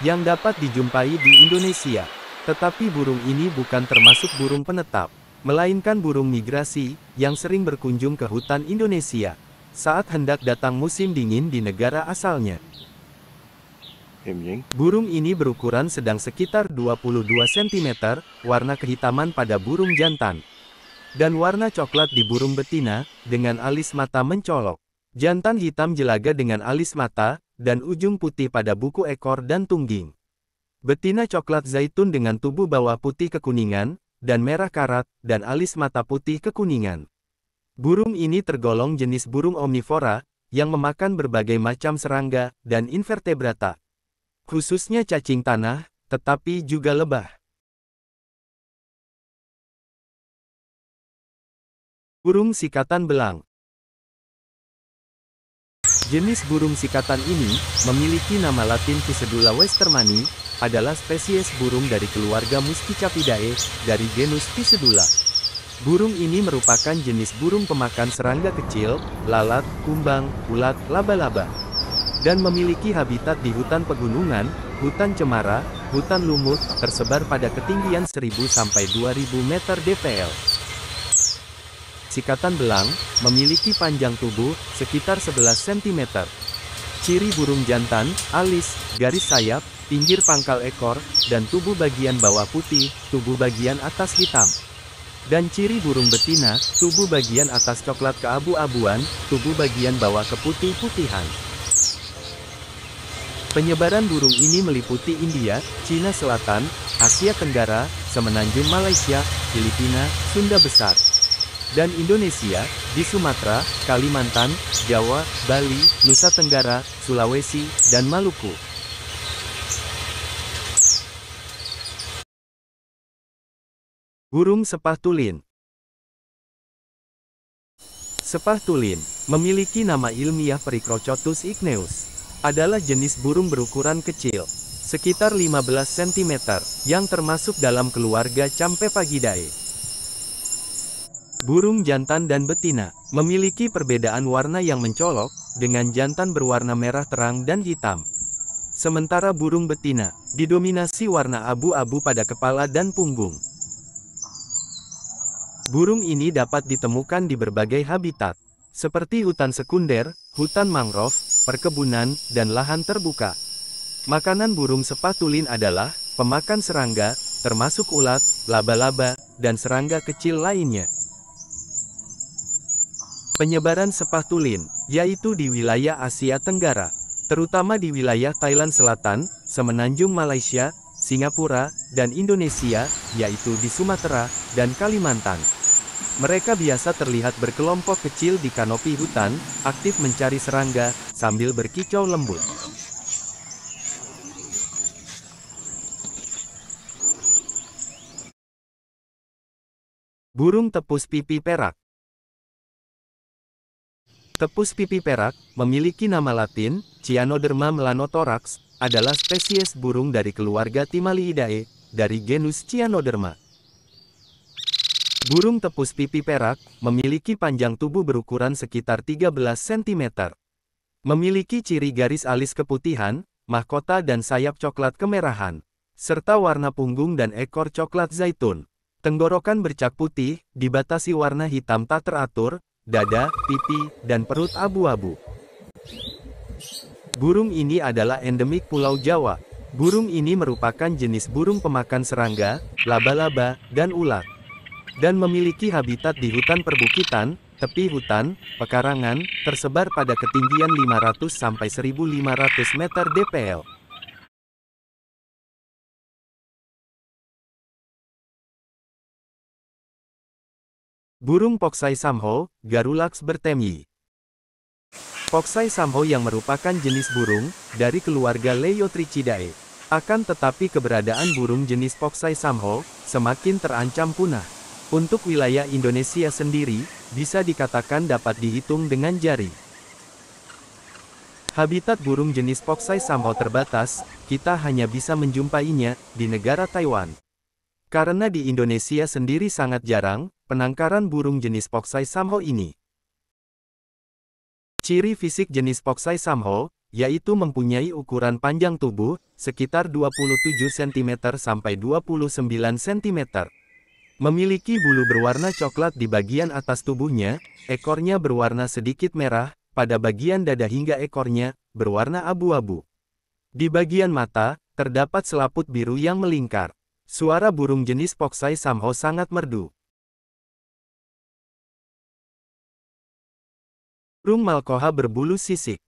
yang dapat dijumpai di Indonesia. Tetapi burung ini bukan termasuk burung penetap, melainkan burung migrasi yang sering berkunjung ke hutan Indonesia saat hendak datang musim dingin di negara asalnya. Burung ini berukuran sedang sekitar 22 cm, warna kehitaman pada burung jantan, dan warna coklat di burung betina, dengan alis mata mencolok. Jantan hitam jelaga dengan alis mata, dan ujung putih pada buku ekor dan tungging. Betina coklat zaitun dengan tubuh bawah putih kekuningan, dan merah karat, dan alis mata putih kekuningan. Burung ini tergolong jenis burung omnivora, yang memakan berbagai macam serangga, dan invertebrata, khususnya cacing tanah, tetapi juga lebah. Burung sikatan belang. Jenis burung sikatan ini memiliki nama latin Physedula westermani, adalah spesies burung dari keluarga Muscicapidae, dari genus Physedula. Burung ini merupakan jenis burung pemakan serangga kecil, lalat, kumbang, ulat, laba-laba, dan memiliki habitat di hutan pegunungan, hutan cemara, hutan lumut, tersebar pada ketinggian 1000 sampai 2000 meter dpl. Sikatan belang memiliki panjang tubuh sekitar 11 cm. Ciri burung jantan, alis, garis sayap, pinggir pangkal ekor, dan tubuh bagian bawah putih, tubuh bagian atas hitam. Dan ciri burung betina, tubuh bagian atas coklat keabu-abuan, tubuh bagian bawah keputih-putihan. Penyebaran burung ini meliputi India, Cina Selatan, Asia Tenggara, semenanjung Malaysia, Filipina, Sunda Besar, dan Indonesia, di Sumatera, Kalimantan, Jawa, Bali, Nusa Tenggara, Sulawesi, dan Maluku. Burung sepah tulin. Sepah tulin memiliki nama ilmiah Pericrocotus igneus, adalah jenis burung berukuran kecil, sekitar 15 cm, yang termasuk dalam keluarga Campephagidae. Burung jantan dan betina memiliki perbedaan warna yang mencolok, dengan jantan berwarna merah terang dan hitam, sementara burung betina didominasi warna abu-abu pada kepala dan punggung. Burung ini dapat ditemukan di berbagai habitat, seperti hutan sekunder, hutan mangrove, perkebunan, dan lahan terbuka. Makanan burung sepah tulin adalah pemakan serangga, termasuk ulat, laba-laba, dan serangga kecil lainnya. Penyebaran sepah tulin, yaitu di wilayah Asia Tenggara, terutama di wilayah Thailand Selatan, semenanjung Malaysia, Singapura, dan Indonesia, yaitu di Sumatera dan Kalimantan. Mereka biasa terlihat berkelompok kecil di kanopi hutan, aktif mencari serangga, sambil berkicau lembut. Burung tepus pipi perak. Tepus pipi perak memiliki nama latin, Cyanoderma melanothorax, adalah spesies burung dari keluarga Timaliidae, dari genus Cyanoderma. Burung tepus pipi perak memiliki panjang tubuh berukuran sekitar 13 cm. Memiliki ciri garis alis keputihan, mahkota dan sayap coklat kemerahan, serta warna punggung dan ekor coklat zaitun. Tenggorokan bercak putih, dibatasi warna hitam tak teratur, dada, pipi, dan perut abu-abu. Burung ini adalah endemik Pulau Jawa. Burung ini merupakan jenis burung pemakan serangga, laba-laba, dan ulat. Dan memiliki habitat di hutan perbukitan, tepi hutan, pekarangan, tersebar pada ketinggian 500 sampai 1.500 meter dpl. Burung Poksai Samho, Garrulax bertemyi. Poksai Samho yang merupakan jenis burung dari keluarga Leiotricidae. Akan tetapi keberadaan burung jenis Poksai Samho semakin terancam punah. Untuk wilayah Indonesia sendiri, bisa dikatakan dapat dihitung dengan jari. Habitat burung jenis Poksai Samho terbatas, kita hanya bisa menjumpainya di negara Taiwan. Karena di Indonesia sendiri sangat jarang penangkaran burung jenis Poksai Samho ini. Ciri fisik jenis Poksai Samho, yaitu mempunyai ukuran panjang tubuh, sekitar 27 cm sampai 29 cm. Memiliki bulu berwarna coklat di bagian atas tubuhnya, ekornya berwarna sedikit merah, pada bagian dada hingga ekornya, berwarna abu-abu. Di bagian mata, terdapat selaput biru yang melingkar. Suara burung jenis Poksai Samho sangat merdu. Burung Malkoha berbulu sisik.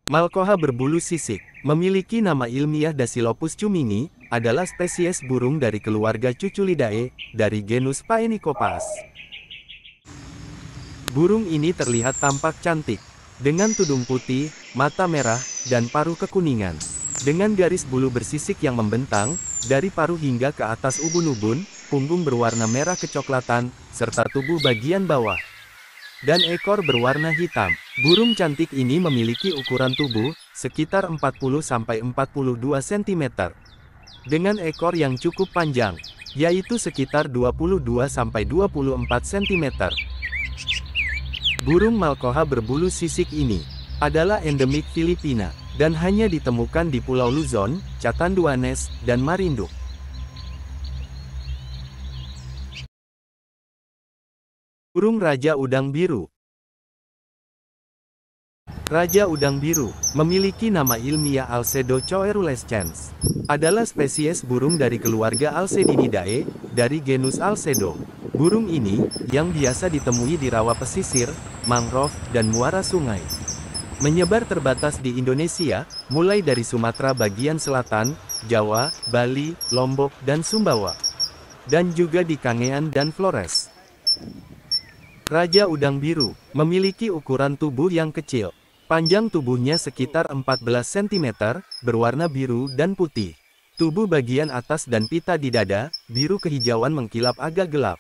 Malkoha berbulu sisik, memiliki nama ilmiah Dacylopus cumini, adalah spesies burung dari keluarga Cuculidae, dari genus Phaenicopus. Burung ini terlihat tampak cantik, dengan tudung putih, mata merah, dan paruh kekuningan. Dengan garis bulu bersisik yang membentang, dari paruh hingga ke atas ubun-ubun, punggung berwarna merah kecoklatan, serta tubuh bagian bawah dan ekor berwarna hitam. Burung cantik ini memiliki ukuran tubuh, sekitar 40-42 cm. Dengan ekor yang cukup panjang, yaitu sekitar 22-24 cm. Burung Malkoha berbulu sisik ini adalah endemik Filipina, dan hanya ditemukan di Pulau Luzon, Catanduanes, dan Marinduque. Burung Raja Udang Biru. Raja Udang Biru, memiliki nama ilmiah Alcedo coerulescens. Adalah spesies burung dari keluarga Alcedinidae, dari genus Alcedo. Burung ini, yang biasa ditemui di rawa pesisir, mangrove, dan muara sungai. Menyebar terbatas di Indonesia, mulai dari Sumatera bagian selatan, Jawa, Bali, Lombok, dan Sumbawa. Dan juga di Kangean dan Flores. Raja Udang Biru, memiliki ukuran tubuh yang kecil. Panjang tubuhnya sekitar 14 cm, berwarna biru dan putih. Tubuh bagian atas dan pita di dada, biru kehijauan mengkilap agak gelap.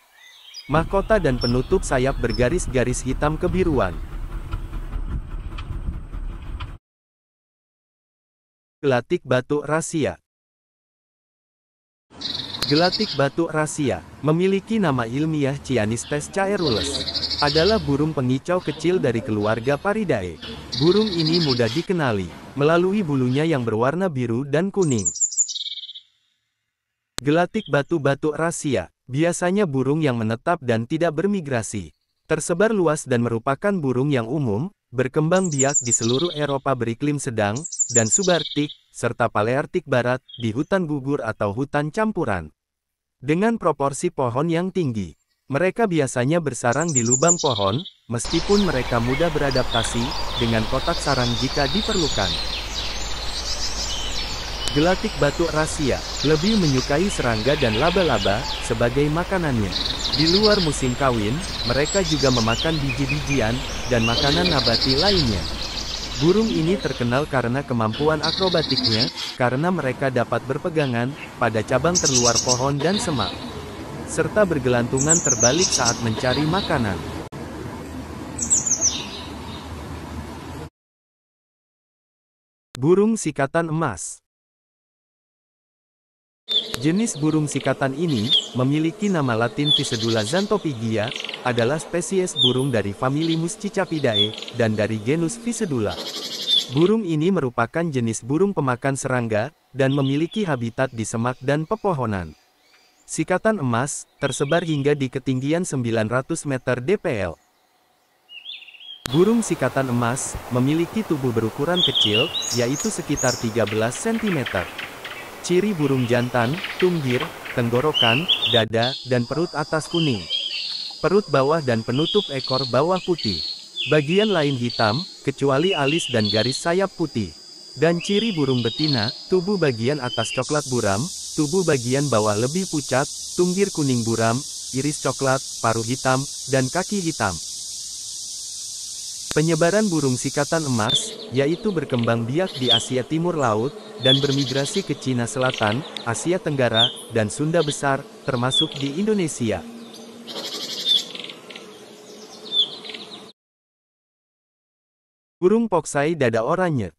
Mahkota dan penutup sayap bergaris-garis hitam kebiruan. Gelatik batuk rasia. Gelatik batuk rasia, memiliki nama ilmiah Cyanistes caerulus. Adalah burung pengicau kecil dari keluarga Paridae. Burung ini mudah dikenali, melalui bulunya yang berwarna biru dan kuning. Gelatik batuk rasia, biasanya burung yang menetap dan tidak bermigrasi. Tersebar luas dan merupakan burung yang umum, berkembang biak di seluruh Eropa beriklim sedang, dan subarktik, serta Palearktik Barat, di hutan gugur atau hutan campuran. Dengan proporsi pohon yang tinggi, mereka biasanya bersarang di lubang pohon, meskipun mereka mudah beradaptasi, dengan kotak sarang jika diperlukan. Gelatik batuk rasia, lebih menyukai serangga dan laba-laba, sebagai makanannya. Di luar musim kawin, mereka juga memakan biji-bijian, dan makanan nabati lainnya. Burung ini terkenal karena kemampuan akrobatiknya, karena mereka dapat berpegangan pada cabang terluar pohon dan semak, serta bergelantungan terbalik saat mencari makanan. Burung sikatan emas. Jenis burung sikatan ini, memiliki nama latin Physedula xanthopigia, adalah spesies burung dari famili Muscicapidae, dan dari genus Physedula. Burung ini merupakan jenis burung pemakan serangga, dan memiliki habitat di semak dan pepohonan. Sikatan emas, tersebar hingga di ketinggian 900 meter dpl. Burung sikatan emas memiliki tubuh berukuran kecil, yaitu sekitar 13 cm. Ciri burung jantan, tunggir, tenggorokan, dada, dan perut atas kuning. Perut bawah dan penutup ekor bawah putih. Bagian lain hitam, kecuali alis dan garis sayap putih. Dan ciri burung betina, tubuh bagian atas coklat buram, tubuh bagian bawah lebih pucat, tunggir kuning buram, iris coklat, paruh hitam, dan kaki hitam. Penyebaran burung sikatan emas, yaitu berkembang biak di Asia Timur Laut, dan bermigrasi ke Cina Selatan, Asia Tenggara, dan Sunda Besar, termasuk di Indonesia. Burung poksai dada oranye.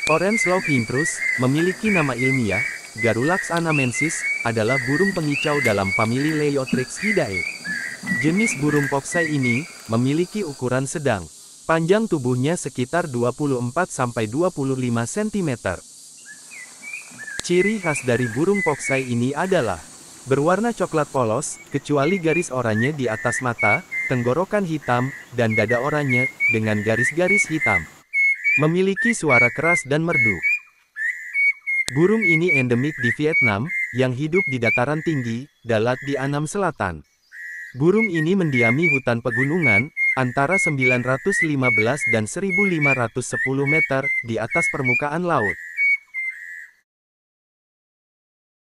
Orange Lockintrus, memiliki nama ilmiah, Garrulax anamensis, adalah burung pengicau dalam famili Leiothrixhidae. Jenis burung poksai ini, memiliki ukuran sedang. Panjang tubuhnya sekitar 24-25 cm. Ciri khas dari burung poksai ini adalah berwarna coklat polos, kecuali garis oranye di atas mata, tenggorokan hitam, dan dada oranye, dengan garis-garis hitam. Memiliki suara keras dan merdu. Burung ini endemik di Vietnam, yang hidup di dataran tinggi, dalat di Annam Selatan. Burung ini mendiami hutan pegunungan, antara 915 dan 1510 meter, di atas permukaan laut.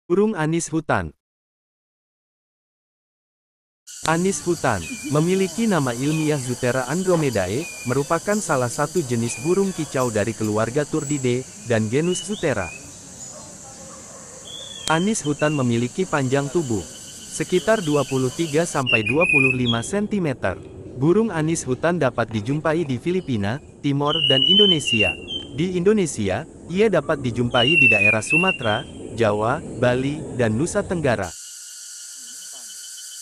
Burung anis hutan. Anis hutan, memiliki nama ilmiah Zoothera andromedae, merupakan salah satu jenis burung kicau dari keluarga Turdidae, dan genus Zoothera. Anis hutan memiliki panjang tubuh, sekitar 23-25 cm. Burung anis hutan dapat dijumpai di Filipina, Timor dan Indonesia. Di Indonesia, ia dapat dijumpai di daerah Sumatera, Jawa, Bali, dan Nusa Tenggara.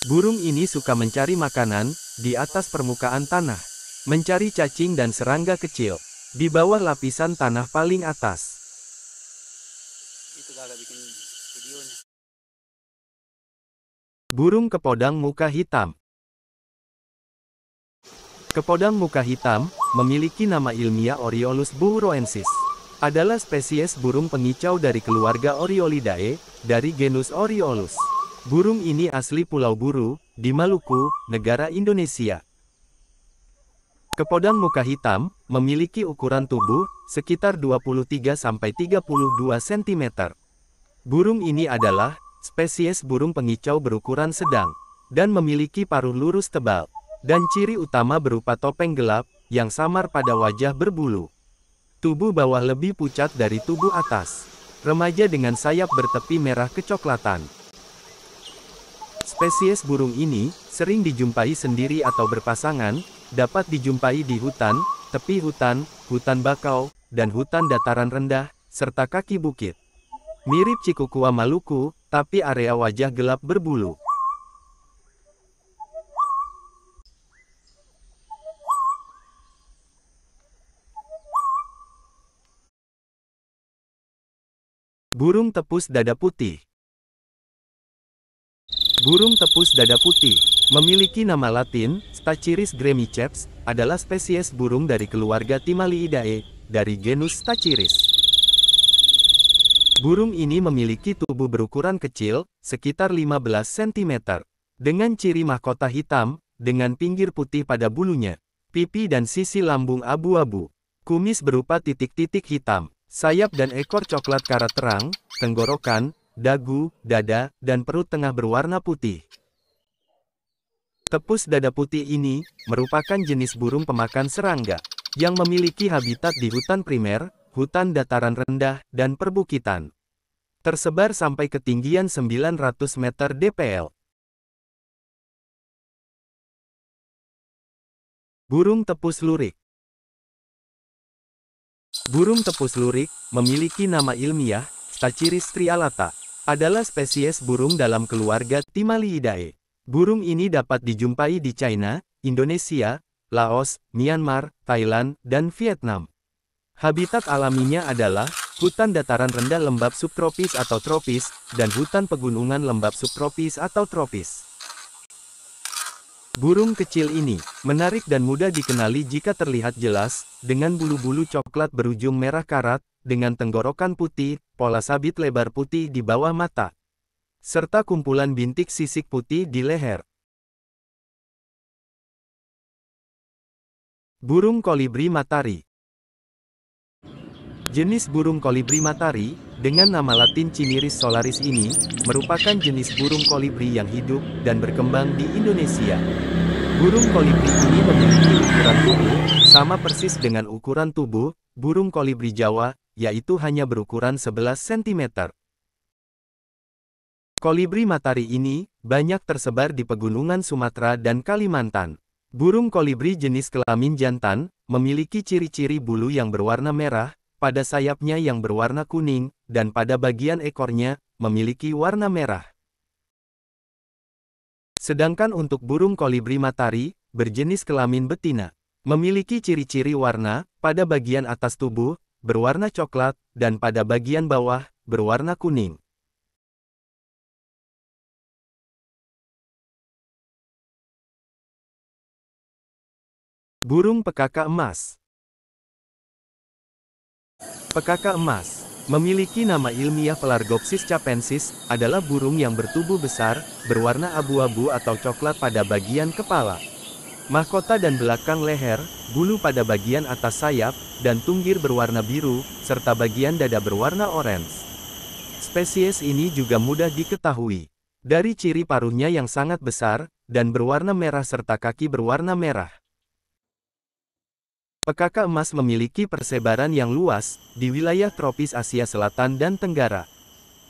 Burung ini suka mencari makanan di atas permukaan tanah, mencari cacing dan serangga kecil di bawah lapisan tanah paling atas. Burung kepodang muka hitam. Kepodang muka hitam memiliki nama ilmiah Oriolus buhuroensis. Adalah spesies burung pengicau dari keluarga Oriolidae, dari genus Oriolus. Burung ini asli Pulau Buru, di Maluku, negara Indonesia. Kepodang muka hitam memiliki ukuran tubuh sekitar 23-32 cm. Burung ini adalah spesies burung pengicau berukuran sedang, dan memiliki paruh lurus tebal, dan ciri utama berupa topeng gelap, yang samar pada wajah berbulu. Tubuh bawah lebih pucat dari tubuh atas. Remaja dengan sayap bertepi merah kecoklatan. Spesies burung ini, sering dijumpai sendiri atau berpasangan, dapat dijumpai di hutan, tepi hutan, hutan bakau, dan hutan dataran rendah, serta kaki bukit. Mirip Cikukua Maluku, tapi area wajah gelap berbulu. Burung tepus dada putih. Burung tepus dada putih, memiliki nama latin, Stachyris gremiceps, adalah spesies burung dari keluarga Timaliidae, dari genus Stachyris. Burung ini memiliki tubuh berukuran kecil, sekitar 15 cm, dengan ciri mahkota hitam, dengan pinggir putih pada bulunya, pipi dan sisi lambung abu-abu, kumis berupa titik-titik hitam, sayap dan ekor coklat karat terang, tenggorokan, dagu, dada, dan perut tengah berwarna putih. Tepus dada putih ini merupakan jenis burung pemakan serangga yang memiliki habitat di hutan primer, hutan dataran rendah, dan perbukitan. Tersebar sampai ketinggian 900 meter dpl. Burung tepus lurik. Burung tepus lurik memiliki nama ilmiah Stachyris strialata. Adalah spesies burung dalam keluarga Timaliidae. Burung ini dapat dijumpai di China, Indonesia, Laos, Myanmar, Thailand, dan Vietnam. Habitat alaminya adalah hutan dataran rendah lembab subtropis atau tropis, dan hutan pegunungan lembab subtropis atau tropis. Burung kecil ini menarik dan mudah dikenali jika terlihat jelas, dengan bulu-bulu coklat berujung merah karat, dengan tenggorokan putih, pola sabit lebar putih di bawah mata, serta kumpulan bintik sisik putih di leher. Burung kolibri matahari. Jenis burung kolibri matahari, dengan nama latin Ciniris solaris ini, merupakan jenis burung kolibri yang hidup dan berkembang di Indonesia. Burung kolibri ini memiliki ukuran tubuh, sama persis dengan ukuran tubuh burung kolibri Jawa, yaitu hanya berukuran 11 cm. Kolibri matahari ini, banyak tersebar di pegunungan Sumatera dan Kalimantan. Burung kolibri jenis kelamin jantan, memiliki ciri-ciri bulu yang berwarna merah, pada sayapnya yang berwarna kuning, dan pada bagian ekornya, memiliki warna merah. Sedangkan untuk burung kolibri matahari, berjenis kelamin betina, memiliki ciri-ciri warna, pada bagian atas tubuh, berwarna coklat, dan pada bagian bawah, berwarna kuning. Burung pekaka emas. Pekaka emas, memiliki nama ilmiah Pelargopsis capensis, adalah burung yang bertubuh besar, berwarna abu-abu atau coklat pada bagian kepala, mahkota dan belakang leher, bulu pada bagian atas sayap, dan tunggir berwarna biru, serta bagian dada berwarna orange. Spesies ini juga mudah diketahui dari ciri paruhnya yang sangat besar, dan berwarna merah serta kaki berwarna merah. Pekaka emas memiliki persebaran yang luas, di wilayah tropis Asia Selatan dan Tenggara.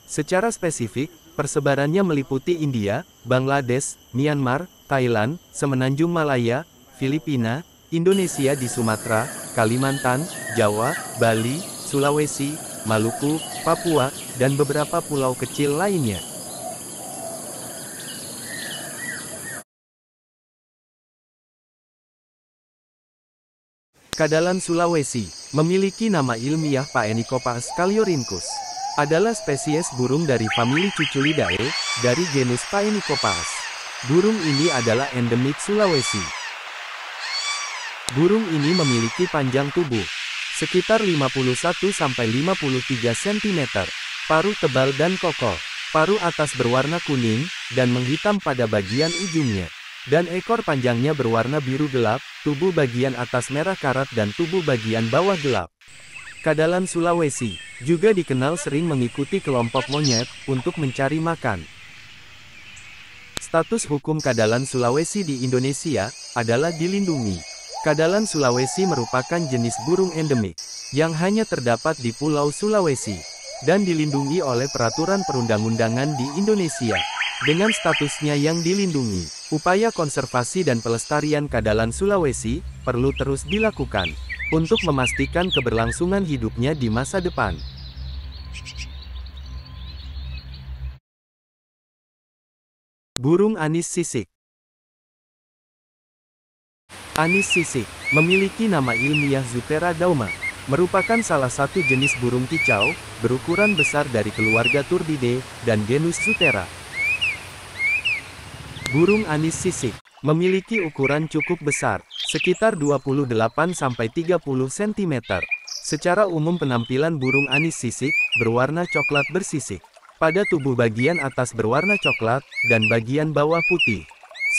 Secara spesifik, persebarannya meliputi India, Bangladesh, Myanmar, Thailand, Semenanjung Malaya, Filipina, Indonesia di Sumatera, Kalimantan, Jawa, Bali, Sulawesi, Maluku, Papua, dan beberapa pulau kecil lainnya. Kadalan Sulawesi, memiliki nama ilmiah Phaenicophaes caliorhynchus, adalah spesies burung dari famili Cuculidae, dari genus Phaenicophaes. Burung ini adalah endemik Sulawesi. Burung ini memiliki panjang tubuh sekitar 51–53 cm, paruh tebal dan kokoh, paruh atas berwarna kuning, dan menghitam pada bagian ujungnya, dan ekor panjangnya berwarna biru gelap, tubuh bagian atas merah karat dan tubuh bagian bawah gelap. Kadalan Sulawesi juga dikenal sering mengikuti kelompok monyet untuk mencari makan. Status hukum kadalan Sulawesi di Indonesia adalah dilindungi. Kadalan Sulawesi merupakan jenis burung endemik yang hanya terdapat di Pulau Sulawesi dan dilindungi oleh peraturan perundang-undangan di Indonesia. Dengan statusnya yang dilindungi, upaya konservasi dan pelestarian kadalan Sulawesi perlu terus dilakukan untuk memastikan keberlangsungan hidupnya di masa depan. Burung anis sisik. Anis sisik memiliki nama ilmiah Zoothera dauma, merupakan salah satu jenis burung kicau berukuran besar dari keluarga Turdidae dan genus Zoothera. Burung anis sisik memiliki ukuran cukup besar, sekitar 28–30 cm. Secara umum penampilan burung anis sisik berwarna coklat bersisik. Pada tubuh bagian atas berwarna coklat, dan bagian bawah putih.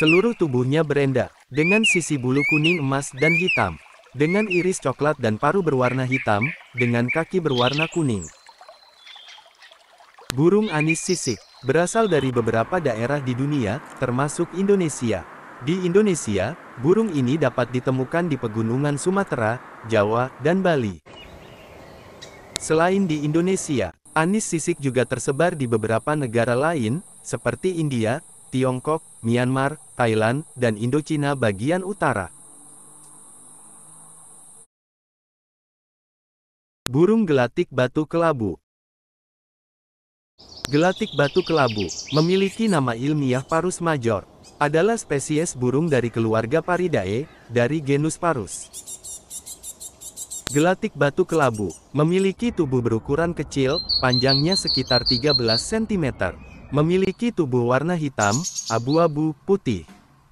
Seluruh tubuhnya berenda, dengan sisi bulu kuning emas dan hitam, dengan iris coklat dan paruh berwarna hitam, dengan kaki berwarna kuning. Burung anis sisik berasal dari beberapa daerah di dunia, termasuk Indonesia. Di Indonesia, burung ini dapat ditemukan di pegunungan Sumatera, Jawa, dan Bali. Selain di Indonesia, anis sisik juga tersebar di beberapa negara lain, seperti India, Tiongkok, Myanmar, Thailand, dan Indochina bagian utara. Burung gelatik batu kelabu. Gelatik batu kelabu, memiliki nama ilmiah Parus major, adalah spesies burung dari keluarga Paridae, dari genus Parus. Gelatik batu kelabu, memiliki tubuh berukuran kecil, panjangnya sekitar 13 cm. Memiliki tubuh warna hitam, abu-abu, putih.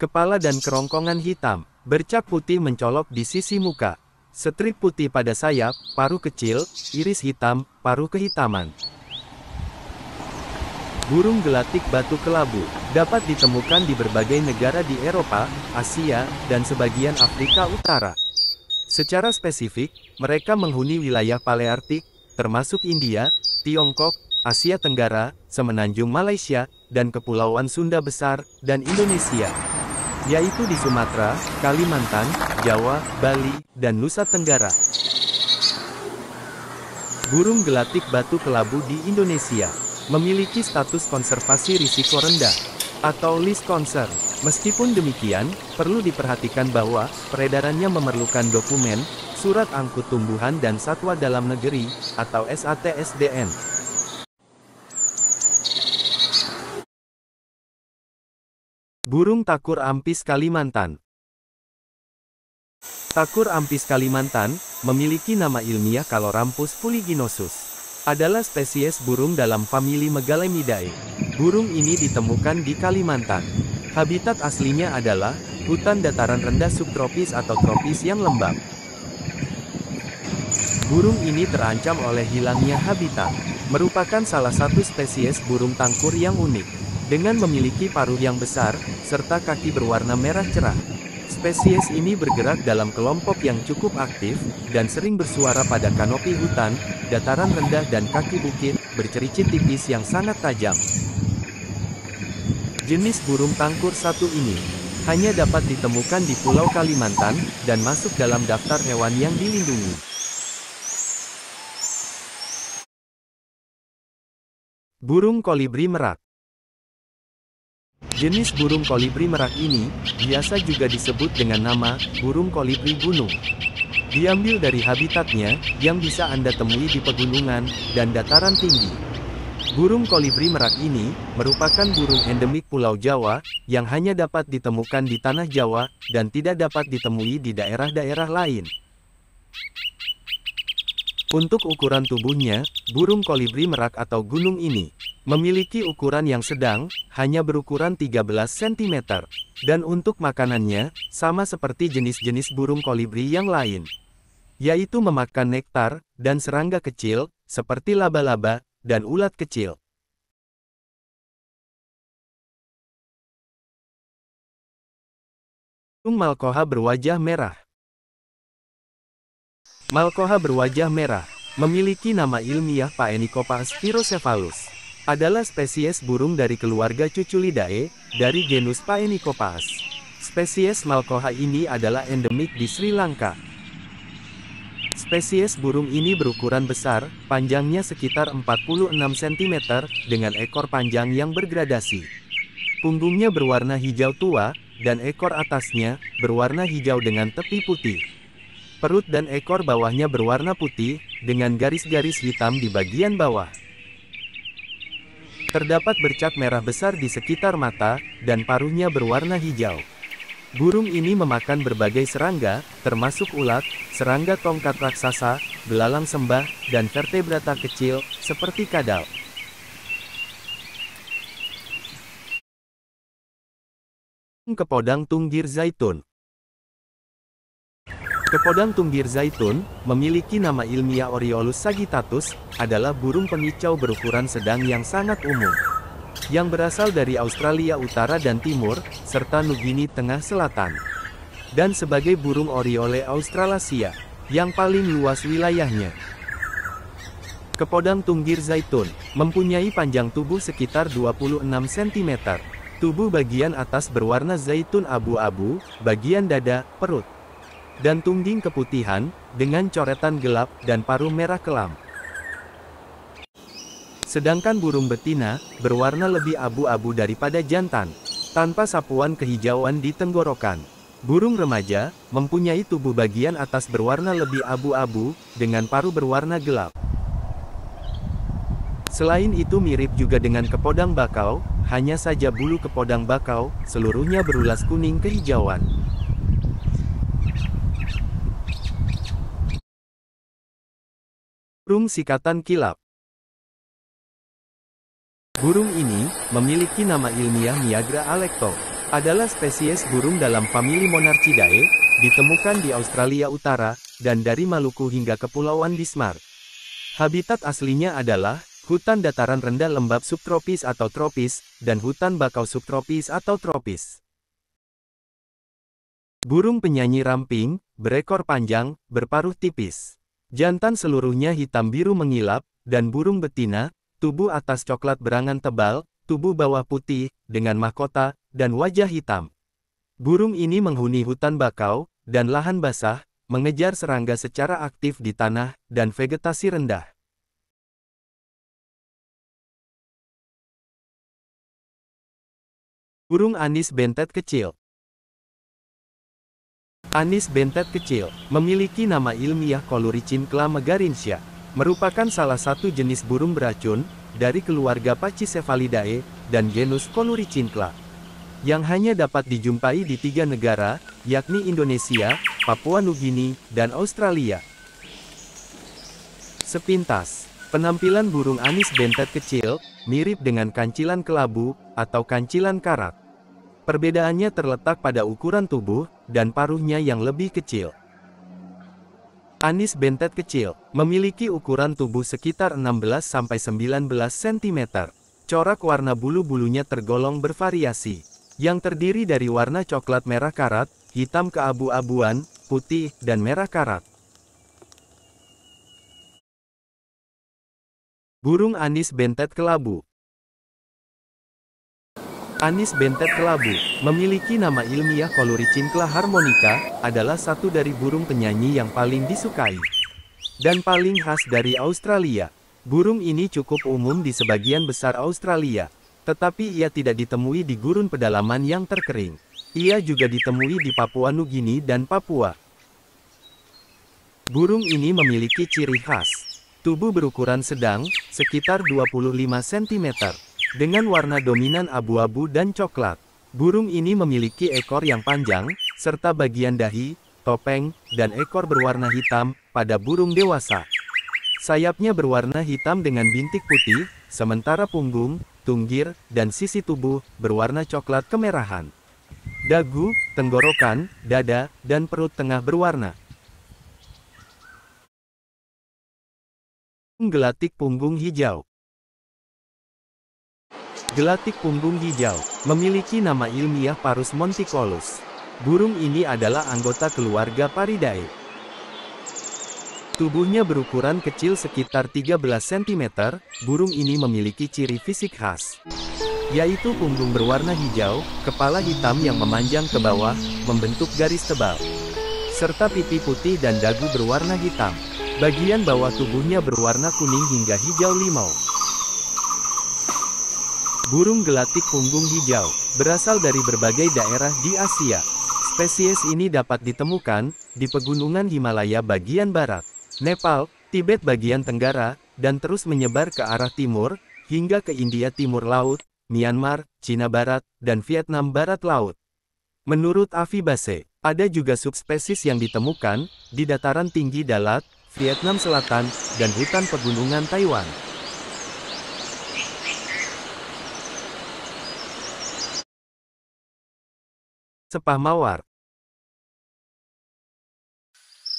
Kepala dan kerongkongan hitam, bercak putih mencolok di sisi muka. Strip putih pada sayap, paruh kecil, iris hitam, paruh kehitaman. Burung gelatik batu kelabu dapat ditemukan di berbagai negara di Eropa, Asia, dan sebagian Afrika Utara. Secara spesifik, mereka menghuni wilayah Palearktik, termasuk India, Tiongkok, Asia Tenggara, Semenanjung Malaysia, dan Kepulauan Sunda Besar, dan Indonesia, yaitu di Sumatera, Kalimantan, Jawa, Bali, dan Nusa Tenggara. Burung gelatik batu kelabu di Indonesia memiliki status konservasi risiko rendah, atau least concern. Meskipun demikian, perlu diperhatikan bahwa peredarannya memerlukan dokumen, surat angkut tumbuhan dan satwa dalam negeri, atau SATSDN. Burung takur ampis Kalimantan. Takur ampis Kalimantan memiliki nama ilmiah Calorampus fuliginosus. Adalah spesies burung dalam famili Megalamidae. Burung ini ditemukan di Kalimantan. Habitat aslinya adalah hutan dataran rendah subtropis atau tropis yang lembab. Burung ini terancam oleh hilangnya habitat. Merupakan salah satu spesies burung tangkur yang unik, dengan memiliki paruh yang besar, serta kaki berwarna merah cerah. Spesies ini bergerak dalam kelompok yang cukup aktif, dan sering bersuara pada kanopi hutan, dataran rendah dan kaki bukit, bercericit tipis yang sangat tajam. Jenis burung tangkur satu ini hanya dapat ditemukan di Pulau Kalimantan, dan masuk dalam daftar hewan yang dilindungi. Burung kolibri merak. Jenis burung kolibri merak ini biasa juga disebut dengan nama burung kolibri gunung. Diambil dari habitatnya, yang bisa Anda temui di pegunungan dan dataran tinggi. Burung kolibri merak ini merupakan burung endemik Pulau Jawa, yang hanya dapat ditemukan di tanah Jawa, dan tidak dapat ditemui di daerah-daerah lain. Untuk ukuran tubuhnya, burung kolibri merak atau gunung ini memiliki ukuran yang sedang, hanya berukuran 13 cm. Dan untuk makanannya, sama seperti jenis-jenis burung kolibri yang lain, yaitu memakan nektar, dan serangga kecil, seperti laba-laba, dan ulat kecil. Burung malkoha berwajah merah. Malkoha berwajah merah memiliki nama ilmiah Phaenicophaga spirocephalus. Adalah spesies burung dari keluarga Cuculidae, dari genus Phaenicophaga. Spesies malkoha ini adalah endemik di Sri Lanka. Spesies burung ini berukuran besar, panjangnya sekitar 46 cm, dengan ekor panjang yang bergradasi. Punggungnya berwarna hijau tua, dan ekor atasnya berwarna hijau dengan tepi putih. Perut dan ekor bawahnya berwarna putih, dengan garis-garis hitam di bagian bawah. Terdapat bercak merah besar di sekitar mata, dan paruhnya berwarna hijau. Burung ini memakan berbagai serangga, termasuk ulat, serangga tongkat raksasa, belalang sembah, dan vertebrata kecil, seperti kadal. Kepodang tunggir zaitun. Kepodang tunggir zaitun, memiliki nama ilmiah Oriolus sagittatus, adalah burung pengicau berukuran sedang yang sangat umum, yang berasal dari Australia Utara dan Timur, serta Nugini Tengah Selatan. Dan sebagai burung Oriole australasia, yang paling luas wilayahnya. Kepodang tunggir zaitun, mempunyai panjang tubuh sekitar 26 cm. Tubuh bagian atas berwarna zaitun abu-abu, bagian dada, perut, dan tungging keputihan, dengan coretan gelap, dan paruh merah kelam. Sedangkan burung betina, berwarna lebih abu-abu daripada jantan, tanpa sapuan kehijauan di tenggorokan. Burung remaja, mempunyai tubuh bagian atas berwarna lebih abu-abu, dengan paruh berwarna gelap. Selain itu mirip juga dengan kepodang bakau, hanya saja bulu kepodang bakau, seluruhnya berulas kuning kehijauan. Burung sikatan kilap. Burung ini memiliki nama ilmiah Miagra alecto. adalah spesies burung dalam famili Monarchidae, ditemukan di Australia Utara, dan dari Maluku hingga Kepulauan Bismarck. Habitat aslinya adalah hutan dataran rendah lembab subtropis atau tropis, dan hutan bakau subtropis atau tropis. Burung penyanyi ramping, berekor panjang, berparuh tipis. Jantan seluruhnya hitam biru mengilap, dan burung betina, tubuh atas coklat berangan tebal, tubuh bawah putih, dengan mahkota, dan wajah hitam. Burung ini menghuni hutan bakau, dan lahan basah, mengejar serangga secara aktif di tanah, dan vegetasi rendah. Burung anis bentet kecil. Anis bentet kecil, memiliki nama ilmiah Colouricincla megarinsia, merupakan salah satu jenis burung beracun, dari keluarga Pachycephalidae, dan genus Colouricincla, yang hanya dapat dijumpai di 3 negara, yakni Indonesia, Papua Nugini, dan Australia. Sepintas, penampilan burung anis bentet kecil, mirip dengan kancilan kelabu, atau kancilan karak. Perbedaannya terletak pada ukuran tubuh, dan paruhnya yang lebih kecil. Anis bentet kecil, memiliki ukuran tubuh sekitar 16–19 cm. Corak warna bulu-bulunya tergolong bervariasi, yang terdiri dari warna coklat merah karat, hitam keabu-abuan, putih, dan merah karat. Burung anis bentet kelabu. Anis bentet kelabu, memiliki nama ilmiah Colouricincla harmonica, adalah satu dari burung penyanyi yang paling disukai dan paling khas dari Australia. Burung ini cukup umum di sebagian besar Australia, tetapi ia tidak ditemui di gurun pedalaman yang terkering. Ia juga ditemui di Papua Nugini dan Papua. Burung ini memiliki ciri khas. Tubuh berukuran sedang, sekitar 25 cm. Dengan warna dominan abu-abu dan coklat. Burung ini memiliki ekor yang panjang, serta bagian dahi, topeng, dan ekor berwarna hitam, pada burung dewasa. Sayapnya berwarna hitam dengan bintik putih, sementara punggung, tunggir, dan sisi tubuh, berwarna coklat kemerahan. Dagu, tenggorokan, dada, dan perut tengah berwarna. Gelatik punggung hijau. Gelatik punggung hijau, memiliki nama ilmiah Parus monticolus. Burung ini adalah anggota keluarga Paridae. Tubuhnya berukuran kecil sekitar 13 cm, burung ini memiliki ciri fisik khas, yaitu punggung berwarna hijau, kepala hitam yang memanjang ke bawah, membentuk garis tebal, serta pipi putih dan dagu berwarna hitam. Bagian bawah tubuhnya berwarna kuning hingga hijau limau. Burung gelatik punggung hijau, berasal dari berbagai daerah di Asia. Spesies ini dapat ditemukan di pegunungan Himalaya bagian barat, Nepal, Tibet bagian tenggara, dan terus menyebar ke arah timur, hingga ke India Timur Laut, Myanmar, Cina Barat, dan Vietnam Barat Laut. Menurut Avi Base, ada juga subspesies yang ditemukan di dataran tinggi Dalat, Vietnam Selatan, dan hutan pegunungan Taiwan. Sepah mawar.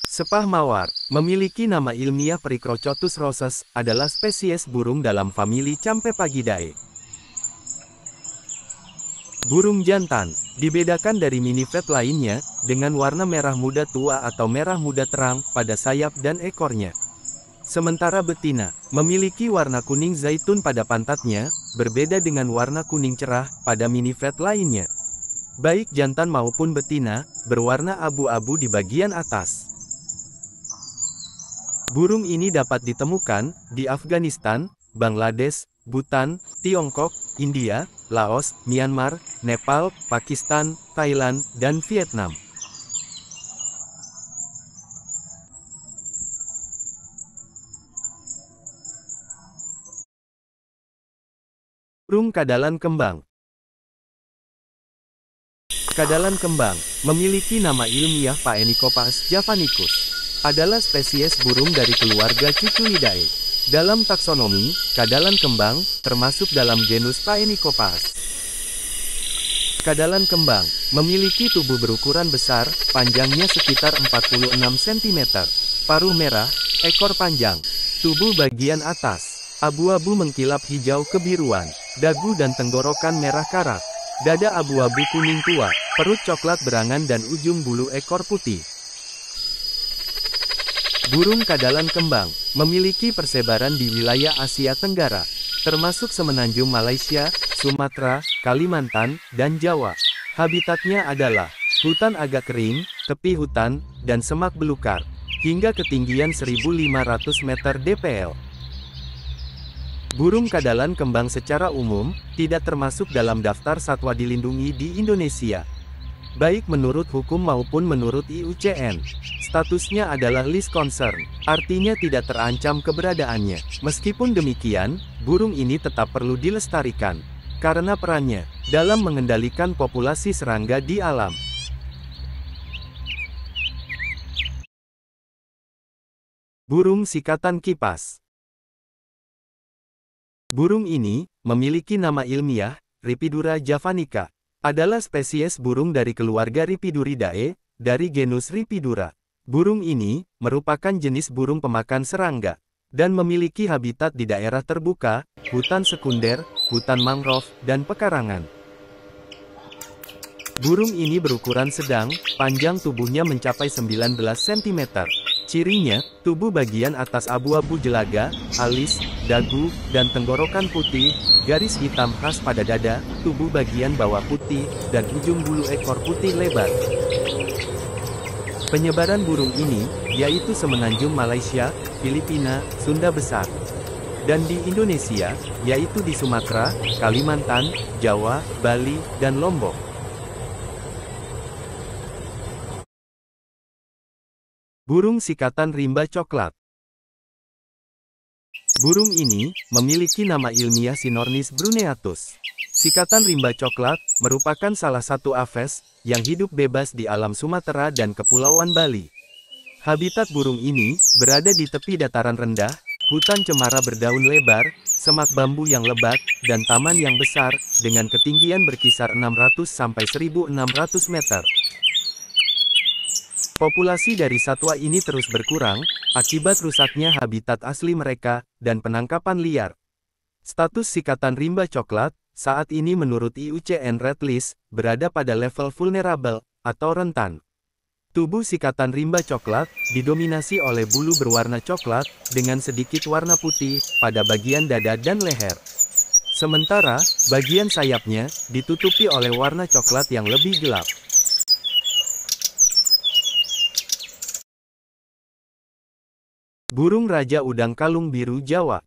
Sepah mawar, memiliki nama ilmiah Pericrocotus rossus, adalah spesies burung dalam famili Campephagidae. Burung jantan, dibedakan dari minivet lainnya, dengan warna merah muda tua atau merah muda terang, pada sayap dan ekornya. Sementara betina, memiliki warna kuning zaitun pada pantatnya, berbeda dengan warna kuning cerah, pada minivet lainnya. Baik jantan maupun betina, berwarna abu-abu di bagian atas. Burung ini dapat ditemukan di Afghanistan, Bangladesh, Bhutan, Tiongkok, India, Laos, Myanmar, Nepal, Pakistan, Thailand, dan Vietnam. Burung kadalan kembang. Kadalan kembang, memiliki nama ilmiah Phaenicophagus javanicus, adalah spesies burung dari keluarga Cuculidae. Dalam taksonomi, kadalan kembang, termasuk dalam genus Phaenicophagus. Kadalan kembang memiliki tubuh berukuran besar, panjangnya sekitar 46 cm. Paruh merah, ekor panjang. Tubuh bagian atas abu-abu mengkilap hijau kebiruan. Dagu dan tenggorokan merah karat. Dada abu-abu kuning tua, perut coklat berangan dan ujung bulu ekor putih. Burung kadalan kembang memiliki persebaran di wilayah Asia Tenggara, termasuk semenanjung Malaysia, Sumatera, Kalimantan, dan Jawa. Habitatnya adalah hutan agak kering, tepi hutan, dan semak belukar, hingga ketinggian 1.500 meter dpl. Burung kadalan kembang secara umum tidak termasuk dalam daftar satwa dilindungi di Indonesia, baik menurut hukum maupun menurut IUCN. Statusnya adalah List Concern, artinya tidak terancam keberadaannya. Meskipun demikian, burung ini tetap perlu dilestarikan, karena perannya dalam mengendalikan populasi serangga di alam. Burung sikatan kipas. Burung ini memiliki nama ilmiah, Rhipidura javanica. Adalah spesies burung dari keluarga Rhipiduridae, dari genus Rhipidura. Burung ini merupakan jenis burung pemakan serangga, dan memiliki habitat di daerah terbuka, hutan sekunder, hutan mangrove, dan pekarangan. Burung ini berukuran sedang, panjang tubuhnya mencapai 19 cm. Cirinya, tubuh bagian atas abu-abu jelaga, alis, dagu, dan tenggorokan putih, garis hitam khas pada dada, tubuh bagian bawah putih, dan ujung bulu ekor putih lebar. Penyebaran burung ini, yaitu semenanjung Malaysia, Filipina, Sunda Besar, dan di Indonesia, yaitu di Sumatera, Kalimantan, Jawa, Bali, dan Lombok. Burung sikatan rimba coklat. Burung ini memiliki nama ilmiah Sinornis bruneatus. Sikatan rimba coklat merupakan salah satu aves yang hidup bebas di alam Sumatera dan Kepulauan Bali. Habitat burung ini berada di tepi dataran rendah, hutan cemara berdaun lebar, semak bambu yang lebat, dan taman yang besar dengan ketinggian berkisar 600 sampai 1.600 meter. Populasi dari satwa ini terus berkurang, akibat rusaknya habitat asli mereka, dan penangkapan liar. Status sikatan rimba coklat, saat ini menurut IUCN Red List, berada pada level vulnerable, atau rentan. Tubuh sikatan rimba coklat, didominasi oleh bulu berwarna coklat, dengan sedikit warna putih, pada bagian dada dan leher. Sementara, bagian sayapnya, ditutupi oleh warna coklat yang lebih gelap. Burung Raja Udang Kalung Biru Jawa.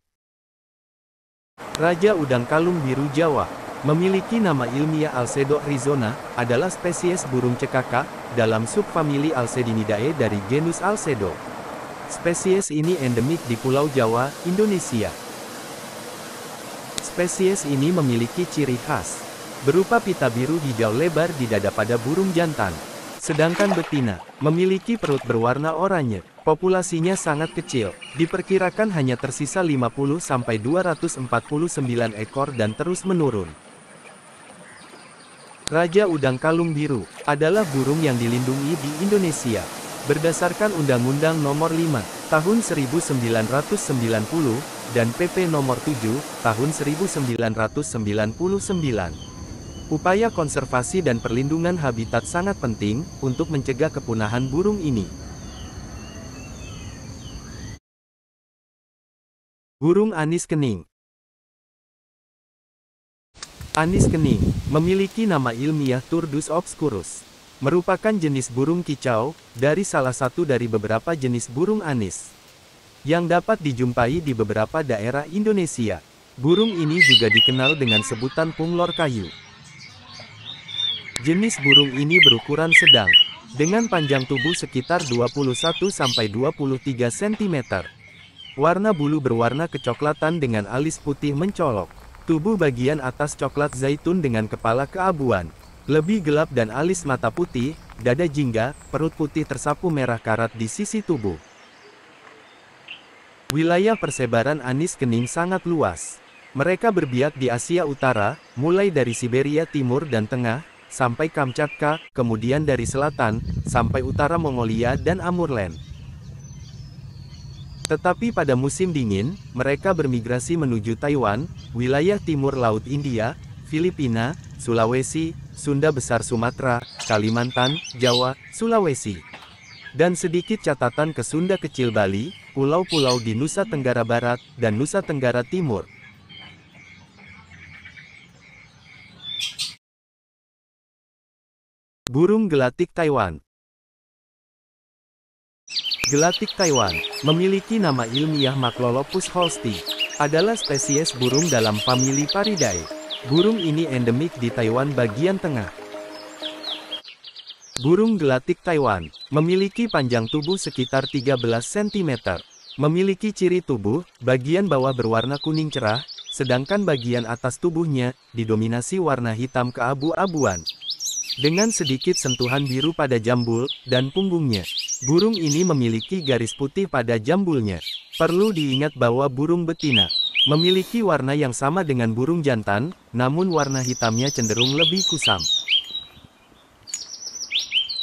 Raja Udang Kalung Biru Jawa memiliki nama ilmiah Alcedo arizona, adalah spesies burung cekaka dalam subfamili Alcedinidae dari genus Alcedo. Spesies ini endemik di Pulau Jawa, Indonesia. Spesies ini memiliki ciri khas berupa pita biru hijau lebar di dada pada burung jantan, sedangkan betina memiliki perut berwarna oranye. Populasinya sangat kecil, diperkirakan hanya tersisa 50-249 ekor dan terus menurun. Raja Udang Kalung Biru adalah burung yang dilindungi di Indonesia, berdasarkan Undang-Undang Nomor 5, Tahun 1990, dan PP Nomor 7, Tahun 1999. Upaya konservasi dan perlindungan habitat sangat penting, untuk mencegah kepunahan burung ini. Burung anis kening. Anis kening memiliki nama ilmiah Turdus obscurus. Merupakan jenis burung kicau, dari salah satu dari beberapa jenis burung anis yang dapat dijumpai di beberapa daerah Indonesia. Burung ini juga dikenal dengan sebutan punglor kayu. Jenis burung ini berukuran sedang, dengan panjang tubuh sekitar 21-23 cm. Warna bulu berwarna kecoklatan dengan alis putih mencolok. Tubuh bagian atas coklat zaitun dengan kepala keabuan. Lebih gelap dan alis mata putih, dada jingga, perut putih tersapu merah karat di sisi tubuh. Wilayah persebaran anis kening sangat luas. Mereka berbiak di Asia Utara, mulai dari Siberia Timur dan Tengah, sampai Kamchatka, kemudian dari selatan, sampai utara Mongolia dan Amurland. Tetapi pada musim dingin, mereka bermigrasi menuju Taiwan, wilayah timur Laut India, Filipina, Sulawesi, Sunda Besar Sumatera, Kalimantan, Jawa, Sulawesi. Dan sedikit catatan ke Sunda Kecil Bali, pulau-pulau di Nusa Tenggara Barat, dan Nusa Tenggara Timur. Burung gelatik Taiwan. Gelatik Taiwan, memiliki nama ilmiah Maclolopus holsti, adalah spesies burung dalam famili Paridae. Burung ini endemik di Taiwan bagian tengah. Burung gelatik Taiwan, memiliki panjang tubuh sekitar 13 cm. Memiliki ciri tubuh, bagian bawah berwarna kuning cerah, sedangkan bagian atas tubuhnya, didominasi warna hitam keabu-abuan. Dengan sedikit sentuhan biru pada jambul, dan punggungnya. Burung ini memiliki garis putih pada jambulnya. Perlu diingat bahwa burung betina memiliki warna yang sama dengan burung jantan, namun warna hitamnya cenderung lebih kusam.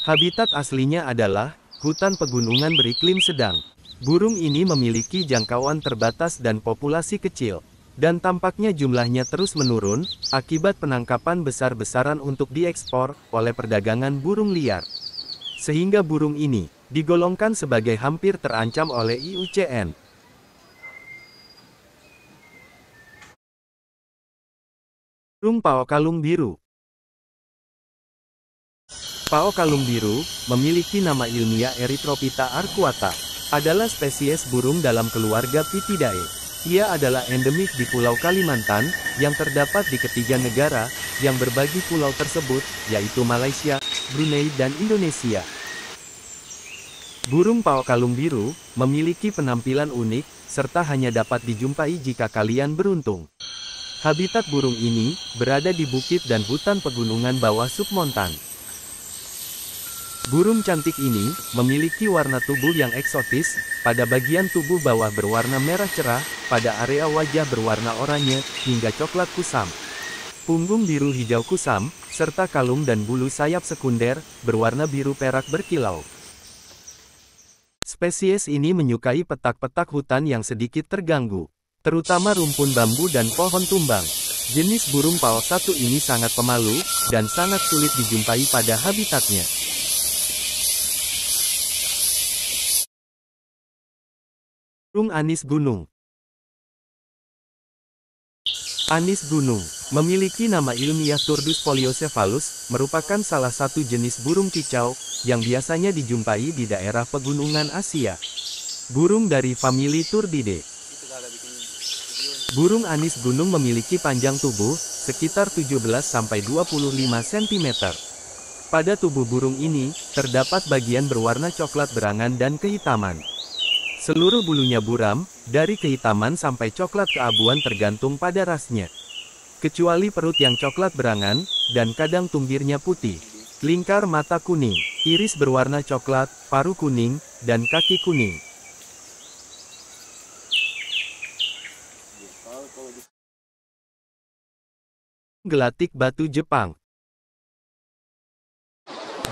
Habitat aslinya adalah hutan pegunungan beriklim sedang. Burung ini memiliki jangkauan terbatas dan populasi kecil, dan tampaknya jumlahnya terus menurun akibat penangkapan besar-besaran untuk diekspor oleh perdagangan burung liar. Sehingga burung ini digolongkan sebagai hampir terancam oleh IUCN. Burung pao kalung biru. Pao kalung biru, memiliki nama ilmiah Erythrophyta arcuata, adalah spesies burung dalam keluarga Pitidae. Ia adalah endemik di Pulau Kalimantan, yang terdapat di ketiga negara, yang berbagi pulau tersebut, yaitu Malaysia, Brunei dan Indonesia. Burung pao kalung biru, memiliki penampilan unik, serta hanya dapat dijumpai jika kalian beruntung. Habitat burung ini, berada di bukit dan hutan pegunungan bawah submontan. Burung cantik ini, memiliki warna tubuh yang eksotis, pada bagian tubuh bawah berwarna merah cerah, pada area wajah berwarna oranye, hingga coklat kusam. Punggung biru hijau kusam, serta kalung dan bulu sayap sekunder, berwarna biru perak berkilau. Spesies ini menyukai petak-petak hutan yang sedikit terganggu, terutama rumpun bambu dan pohon tumbang. Jenis burung pao satu ini sangat pemalu, dan sangat sulit dijumpai pada habitatnya. Burung anis gunung. Anis gunung, memiliki nama ilmiah Turdus poliocephalus, merupakan salah satu jenis burung kicau, yang biasanya dijumpai di daerah pegunungan Asia. Burung dari famili Turdidae. Burung anis gunung memiliki panjang tubuh, sekitar 17-25 cm. Pada tubuh burung ini, terdapat bagian berwarna coklat berangan dan kehitaman. Seluruh bulunya buram, dari kehitaman sampai coklat keabuan tergantung pada rasnya. Kecuali perut yang coklat berangan, dan kadang tunggirnya putih. Lingkar mata kuning, iris berwarna coklat, paruh kuning, dan kaki kuning. Gelatik batu Jepang.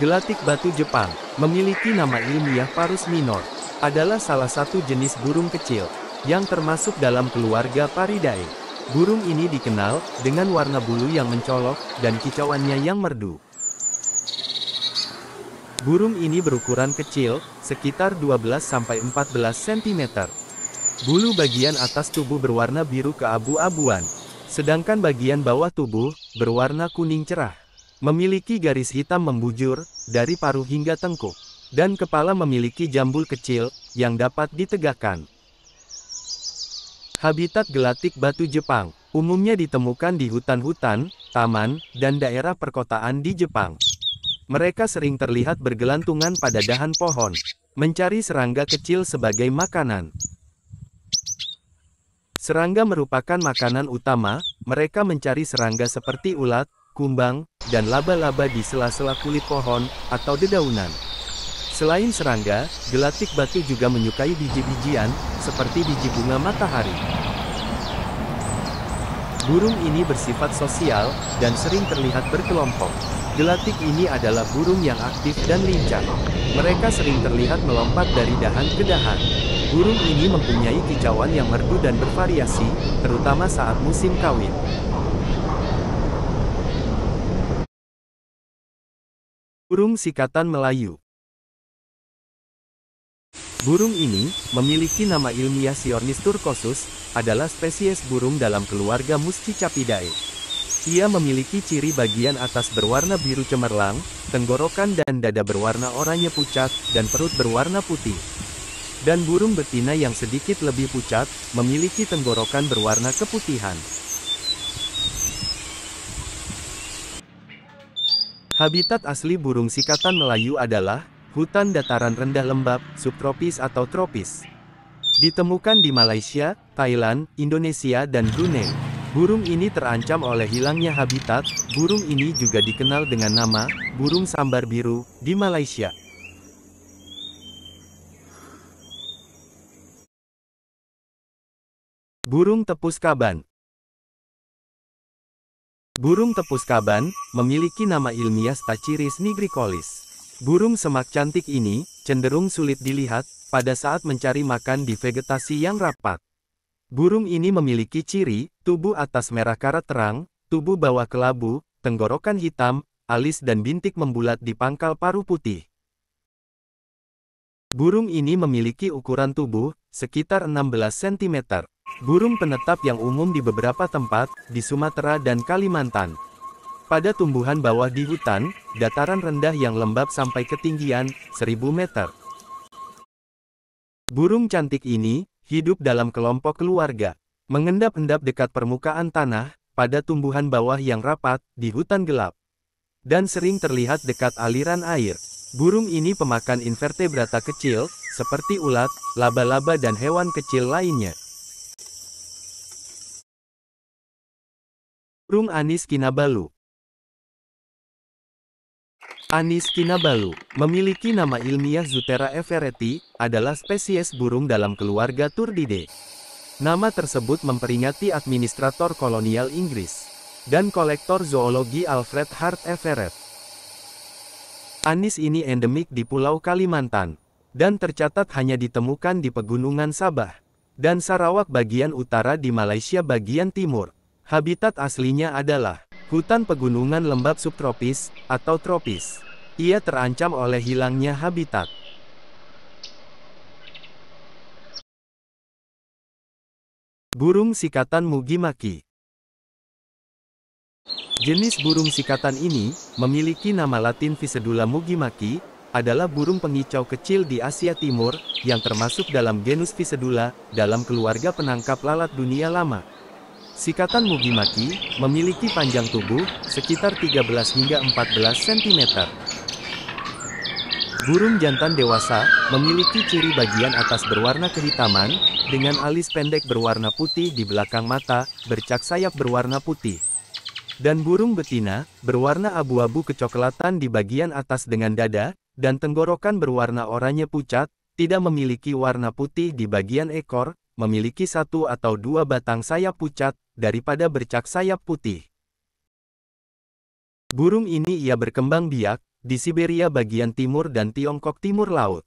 Gelatik batu Jepang, memiliki nama ilmiah Parus minor, adalah salah satu jenis burung kecil, yang termasuk dalam keluarga Paridae. Burung ini dikenal dengan warna bulu yang mencolok, dan kicauannya yang merdu. Burung ini berukuran kecil, sekitar 12-14 cm. Bulu bagian atas tubuh berwarna biru keabu-abuan, sedangkan bagian bawah tubuh berwarna kuning cerah. Memiliki garis hitam membujur, dari paruh hingga tengkuk. Dan kepala memiliki jambul kecil, yang dapat ditegakkan. Habitat gelatik batu Jepang, umumnya ditemukan di hutan-hutan, taman, dan daerah perkotaan di Jepang. Mereka sering terlihat bergelantungan pada dahan pohon, mencari serangga kecil sebagai makanan. Serangga merupakan makanan utama, mereka mencari serangga seperti ulat, kumbang, dan laba-laba di sela-sela kulit pohon, atau dedaunan. Selain serangga, gelatik batu juga menyukai biji-bijian, seperti biji bunga matahari. Burung ini bersifat sosial, dan sering terlihat berkelompok. Gelatik ini adalah burung yang aktif dan lincah. Mereka sering terlihat melompat dari dahan ke dahan. Burung ini mempunyai kicauan yang merdu dan bervariasi, terutama saat musim kawin. Burung sikatan Melayu. Burung ini, memiliki nama ilmiah Siornis turcosus, adalah spesies burung dalam keluarga Muscicapidae. Ia memiliki ciri bagian atas berwarna biru cemerlang, tenggorokan dan dada berwarna oranye pucat, dan perut berwarna putih. Dan burung betina yang sedikit lebih pucat, memiliki tenggorokan berwarna keputihan. Habitat asli burung sikatan Melayu adalah hutan dataran rendah lembap, subtropis atau tropis. Ditemukan di Malaysia, Thailand, Indonesia dan Brunei. Burung ini terancam oleh hilangnya habitat. Burung ini juga dikenal dengan nama burung sambar biru di Malaysia. Burung tepus kaban. Burung tepus kaban memiliki nama ilmiah Stachyris nigricollis. Burung semak cantik ini cenderung sulit dilihat pada saat mencari makan di vegetasi yang rapat. Burung ini memiliki ciri tubuh atas merah karat terang, tubuh bawah kelabu, tenggorokan hitam, alis dan bintik membulat di pangkal paruh putih. Burung ini memiliki ukuran tubuh sekitar 16 cm. Burung penetap yang umum di beberapa tempat, di Sumatera dan Kalimantan. Pada tumbuhan bawah di hutan, dataran rendah yang lembab sampai ketinggian 1000 meter. Burung cantik ini hidup dalam kelompok keluarga, mengendap-endap dekat permukaan tanah, pada tumbuhan bawah yang rapat, di hutan gelap, dan sering terlihat dekat aliran air. Burung ini pemakan invertebrata kecil, seperti ulat, laba-laba dan hewan kecil lainnya. Burung Anis kinabalu. Anis kinabalu, memiliki nama ilmiah Zoothera evereti, adalah spesies burung dalam keluarga Turdidae. Nama tersebut memperingati administrator kolonial Inggris dan kolektor zoologi Alfred Hart Everett. Anis ini endemik di Pulau Kalimantan, dan tercatat hanya ditemukan di pegunungan Sabah dan Sarawak bagian utara di Malaysia bagian timur. Habitat aslinya adalah hutan pegunungan lembab subtropis atau tropis. Ia terancam oleh hilangnya habitat. Burung sikatan Mugimaki. Jenis burung sikatan ini memiliki nama latin Physedula mugimaki, adalah burung pengicau kecil di Asia Timur yang termasuk dalam genus Physedula dalam keluarga penangkap lalat dunia lama. Sikatan Mugimaki memiliki panjang tubuh sekitar 13 hingga 14 cm. Burung jantan dewasa memiliki ciri bagian atas berwarna kehitaman, dengan alis pendek berwarna putih di belakang mata, bercak sayap berwarna putih. Dan burung betina berwarna abu-abu kecoklatan di bagian atas dengan dada, dan tenggorokan berwarna oranye pucat, tidak memiliki warna putih di bagian ekor, memiliki 1 atau 2 batang sayap pucat, daripada bercak sayap putih. Burung ini ia berkembang biak di Siberia bagian timur dan Tiongkok timur laut.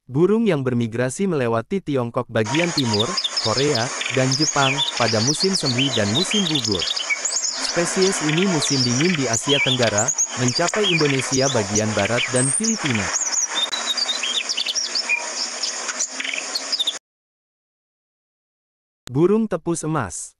Burung yang bermigrasi melewati Tiongkok bagian timur, Korea, dan Jepang pada musim semi dan musim gugur. Spesies ini musim dingin di Asia Tenggara, mencapai Indonesia bagian barat dan Filipina. Burung tepus emas.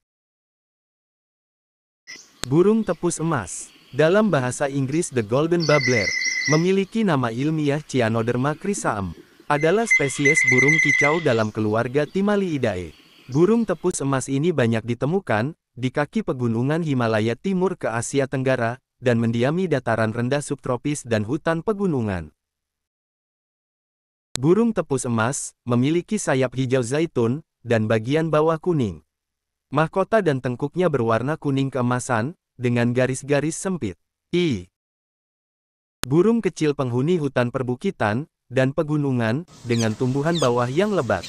Burung tepus emas, dalam bahasa Inggris The Golden Babbler, memiliki nama ilmiah Cyanoderma chrysaem, adalah spesies burung kicau dalam keluarga Timaliidae. Burung tepus emas ini banyak ditemukan di kaki pegunungan Himalaya Timur ke Asia Tenggara, dan mendiami dataran rendah subtropis dan hutan pegunungan. Burung tepus emas memiliki sayap hijau zaitun dan bagian bawah kuning. Mahkota dan tengkuknya berwarna kuning keemasan, dengan garis-garis sempit. Burung kecil penghuni hutan perbukitan dan pegunungan, dengan tumbuhan bawah yang lebat.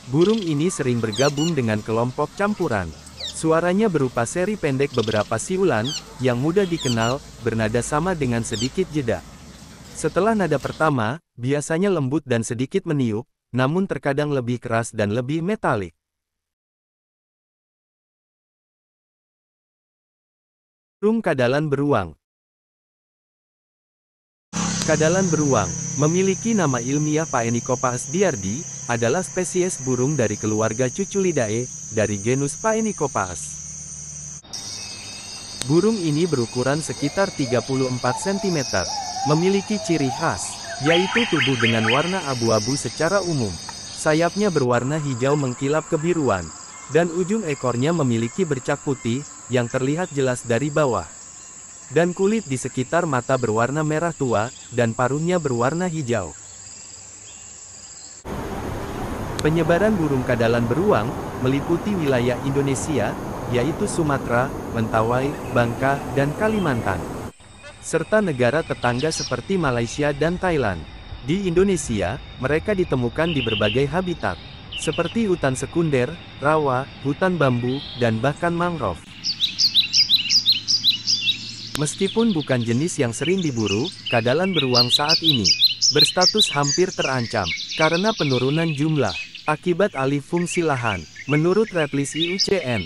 Burung ini sering bergabung dengan kelompok campuran, Suaranya berupa seri pendek beberapa siulan, yang mudah dikenal, bernada sama dengan sedikit jeda. Setelah nada pertama, biasanya lembut dan sedikit meniup, namun terkadang lebih keras dan lebih metalik. Burung kadalan beruang. Kadalan beruang, memiliki nama ilmiah Phaenicophaes diardi, adalah spesies burung dari keluarga Cuculidae, dari genus Phaenicophaes. Burung ini berukuran sekitar 34 cm, memiliki ciri khas, yaitu tubuh dengan warna abu-abu secara umum. Sayapnya berwarna hijau mengkilap kebiruan, dan ujung ekornya memiliki bercak putih, yang terlihat jelas dari bawah. Dan kulit di sekitar mata berwarna merah tua, dan paruhnya berwarna hijau. Penyebaran burung kadalan beruang, meliputi wilayah Indonesia, yaitu Sumatera, Mentawai, Bangka, dan Kalimantan. Serta negara tetangga seperti Malaysia dan Thailand. Di Indonesia, mereka ditemukan di berbagai habitat, seperti hutan sekunder, rawa, hutan bambu, dan bahkan mangrove. Meskipun bukan jenis yang sering diburu, kadalan beruang saat ini berstatus hampir terancam karena penurunan jumlah akibat alih fungsi lahan, menurut rilis IUCN.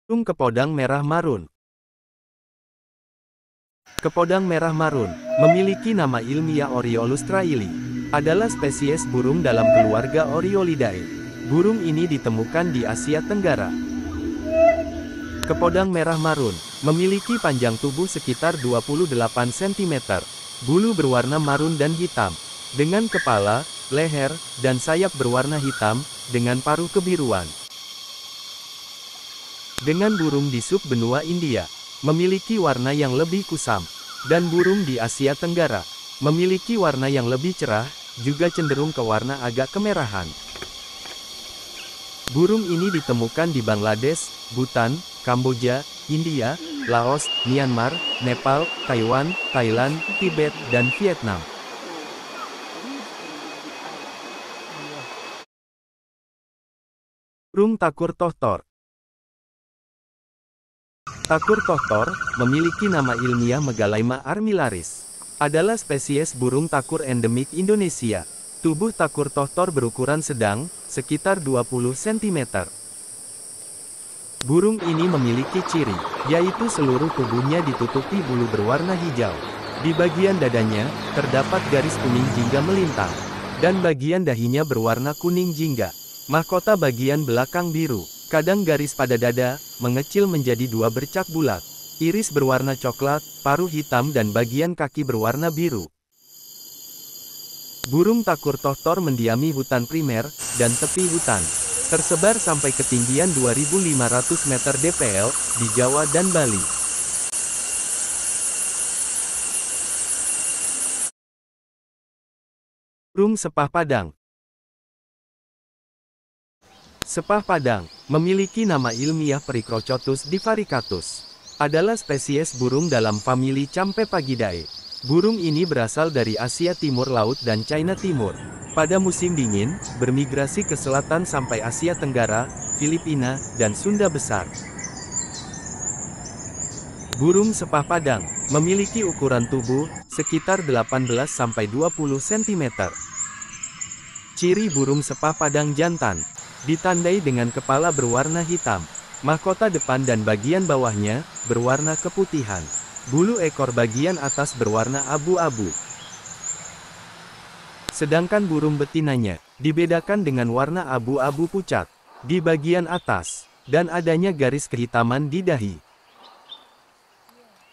Burung kepodang merah marun. Kepodang merah marun, memiliki nama ilmiah Oriolus traili, adalah spesies burung dalam keluarga Oriolidae. Burung ini ditemukan di Asia Tenggara. Kepodang merah marun, memiliki panjang tubuh sekitar 28 cm, bulu berwarna marun dan hitam, dengan kepala, leher, dan sayap berwarna hitam, dengan paruh kebiruan. Dengan burung di subbenua India, memiliki warna yang lebih kusam, dan burung di Asia Tenggara, memiliki warna yang lebih cerah, juga cenderung ke warna agak kemerahan. Burung ini ditemukan di Bangladesh, Bhutan, Kamboja, India, Laos, Myanmar, Nepal, Taiwan, Thailand, Tibet, dan Vietnam. Burung takur tohtor. Takur tohtor, memiliki nama ilmiah Megalaima armillaris, adalah spesies burung takur endemik Indonesia. Tubuh takur tohtor berukuran sedang, sekitar 20 cm. Burung ini memiliki ciri, yaitu seluruh tubuhnya ditutupi bulu berwarna hijau. Di bagian dadanya, terdapat garis kuning jingga melintang, dan bagian dahinya berwarna kuning jingga. Mahkota bagian belakang biru, kadang garis pada dada, mengecil menjadi dua bercak bulat. Iris berwarna coklat, paruh hitam dan bagian kaki berwarna biru. Burung takur tohtor mendiami hutan primer, dan tepi hutan. Tersebar sampai ketinggian 2.500 meter dpl, di Jawa dan Bali. Burung sepah padang. Sepah padang, memiliki nama ilmiah Pericrocotus divaricatus, adalah spesies burung dalam famili Campepagidae. Burung ini berasal dari Asia Timur Laut dan China Timur. Pada musim dingin, bermigrasi ke selatan sampai Asia Tenggara, Filipina, dan Sunda Besar. Burung sepah padang, memiliki ukuran tubuh, sekitar 18-20 cm. Ciri burung sepah padang jantan, ditandai dengan kepala berwarna hitam. Mahkota depan dan bagian bawahnya, berwarna keputihan. Bulu ekor bagian atas berwarna abu-abu. Sedangkan burung betinanya, dibedakan dengan warna abu-abu pucat, di bagian atas, dan adanya garis kehitaman di dahi.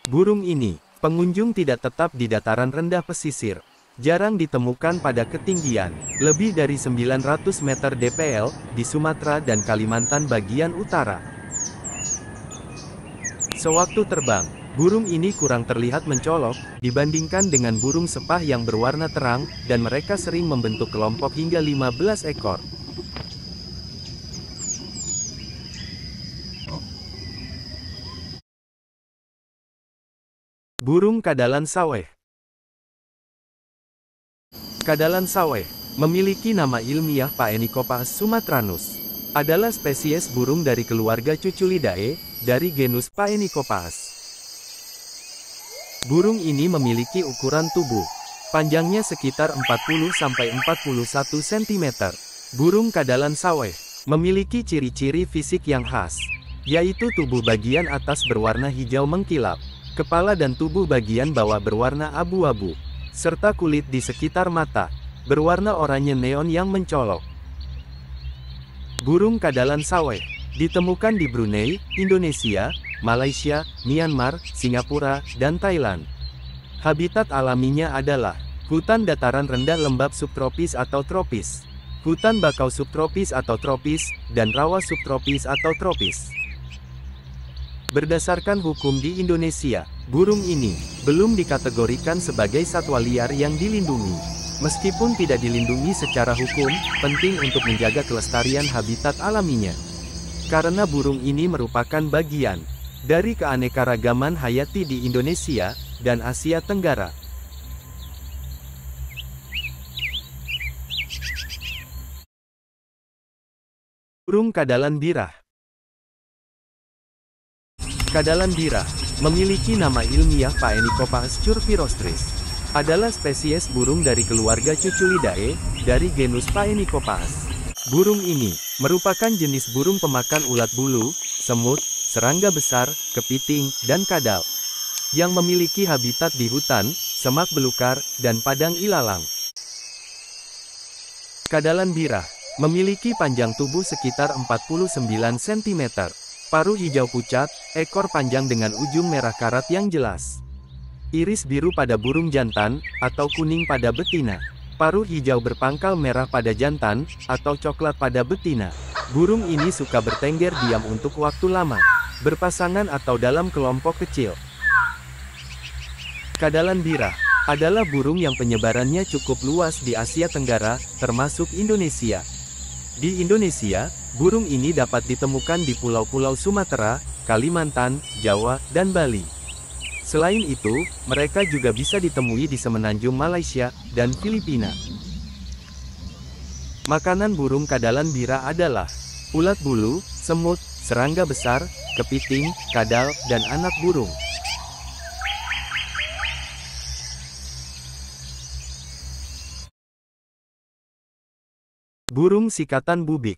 Burung ini, pengunjung tidak tetap di dataran rendah pesisir. Jarang ditemukan pada ketinggian, lebih dari 900 meter dpl, di Sumatera dan Kalimantan bagian utara. Sewaktu terbang, burung ini kurang terlihat mencolok, dibandingkan dengan burung sepah yang berwarna terang, dan mereka sering membentuk kelompok hingga 15 ekor. Burung kadalan saweh. Kadalan saweh, memiliki nama ilmiah Phaenicophaes sumatranus. Adalah spesies burung dari keluarga Cuculidae, dari genus Phaenicophaes. Burung ini memiliki ukuran tubuh. Panjangnya sekitar 40–41 cm. Burung kadalan saweh memiliki ciri-ciri fisik yang khas, yaitu tubuh bagian atas berwarna hijau mengkilap, kepala dan tubuh bagian bawah berwarna abu-abu, serta kulit di sekitar mata berwarna oranye neon yang mencolok. Burung kadalan saweh ditemukan di Brunei, Indonesia, Malaysia, Myanmar, Singapura, dan Thailand. Habitat alaminya adalah hutan dataran rendah lembab subtropis atau tropis, hutan bakau subtropis atau tropis, dan rawa subtropis atau tropis. Berdasarkan hukum di Indonesia, burung ini belum dikategorikan sebagai satwa liar yang dilindungi. Meskipun tidak dilindungi secara hukum, penting untuk menjaga kelestarian habitat alaminya. Karena burung ini merupakan bagian dari keanekaragaman hayati di Indonesia dan Asia Tenggara. Burung kadalan birah. Kadalan birah memiliki nama ilmiah Phaenicophaes curvirostris. Adalah spesies burung dari keluarga Cuculidae, dari genus Phaenicophaes. Burung ini merupakan jenis burung pemakan ulat bulu, semut, serangga besar, kepiting, dan kadal, yang memiliki habitat di hutan, semak belukar, dan padang ilalang. Kadalan birah memiliki panjang tubuh sekitar 49 cm, paruh hijau pucat, ekor panjang dengan ujung merah karat yang jelas. Iris biru pada burung jantan, atau kuning pada betina. Paruh hijau berpangkal merah pada jantan, atau coklat pada betina. Burung ini suka bertengger diam untuk waktu lama, berpasangan atau dalam kelompok kecil. Kadalan birah adalah burung yang penyebarannya cukup luas di Asia Tenggara, termasuk Indonesia. Di Indonesia, burung ini dapat ditemukan di pulau-pulau Sumatera, Kalimantan, Jawa, dan Bali. Selain itu, mereka juga bisa ditemui di semenanjung Malaysia dan Filipina. Makanan burung kadalan birah adalah ulat bulu, semut, serangga besar, kepiting, kadal, dan anak burung. Burung sikatan bubik.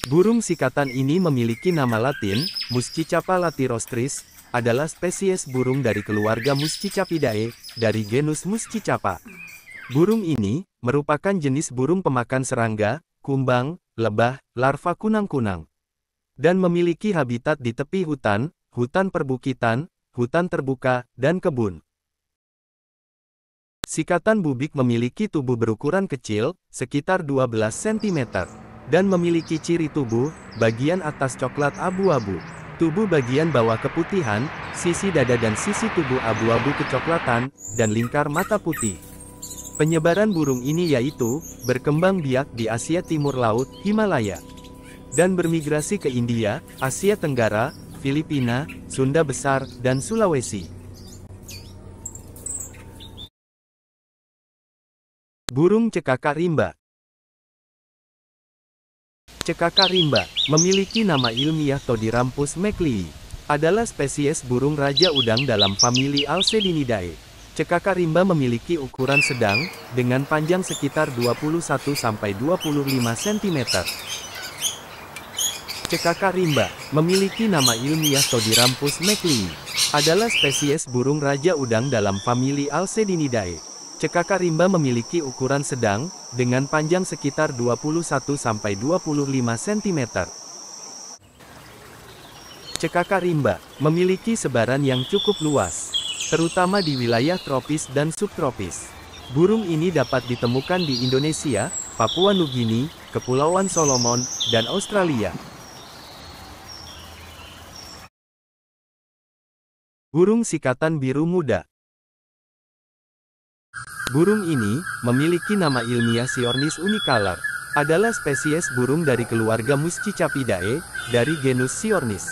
Burung sikatan ini memiliki nama latin, Muscicapa latirostris, adalah spesies burung dari keluarga Muscicapidae, dari genus Muscicapa. Burung ini merupakan jenis burung pemakan serangga, kumbang, lebah, larva kunang-kunang, dan memiliki habitat di tepi hutan, hutan perbukitan, hutan terbuka, dan kebun. Sikatan bubik memiliki tubuh berukuran kecil, sekitar 12 cm. Dan memiliki ciri tubuh, bagian atas coklat abu-abu, tubuh bagian bawah keputihan, sisi dada dan sisi tubuh abu-abu kecoklatan, dan lingkar mata putih. Penyebaran burung ini yaitu, berkembang biak di Asia Timur Laut, Himalaya, dan bermigrasi ke India, Asia Tenggara, Filipina, Sunda Besar, dan Sulawesi. Burung cekaka rimba. Cekaka rimba memiliki nama ilmiah Todirampus macleayi. Adalah spesies burung raja udang dalam famili Alcedinidae. Cekaka rimba memiliki ukuran sedang, dengan panjang sekitar 21–25 cm. Cekaka rimba memiliki nama ilmiah Todirampus macleayi. Adalah spesies burung raja udang dalam famili Alcedinidae. Cekaka rimba memiliki ukuran sedang, dengan panjang sekitar 21–25 cm. Cekaka rimba memiliki sebaran yang cukup luas, terutama di wilayah tropis dan subtropis. Burung ini dapat ditemukan di Indonesia, Papua Nugini, Kepulauan Solomon, dan Australia. Burung sikatan biru muda. Burung ini memiliki nama ilmiah Siornis unicolor. Adalah spesies burung dari keluarga Muscicapidae, dari genus Siornis.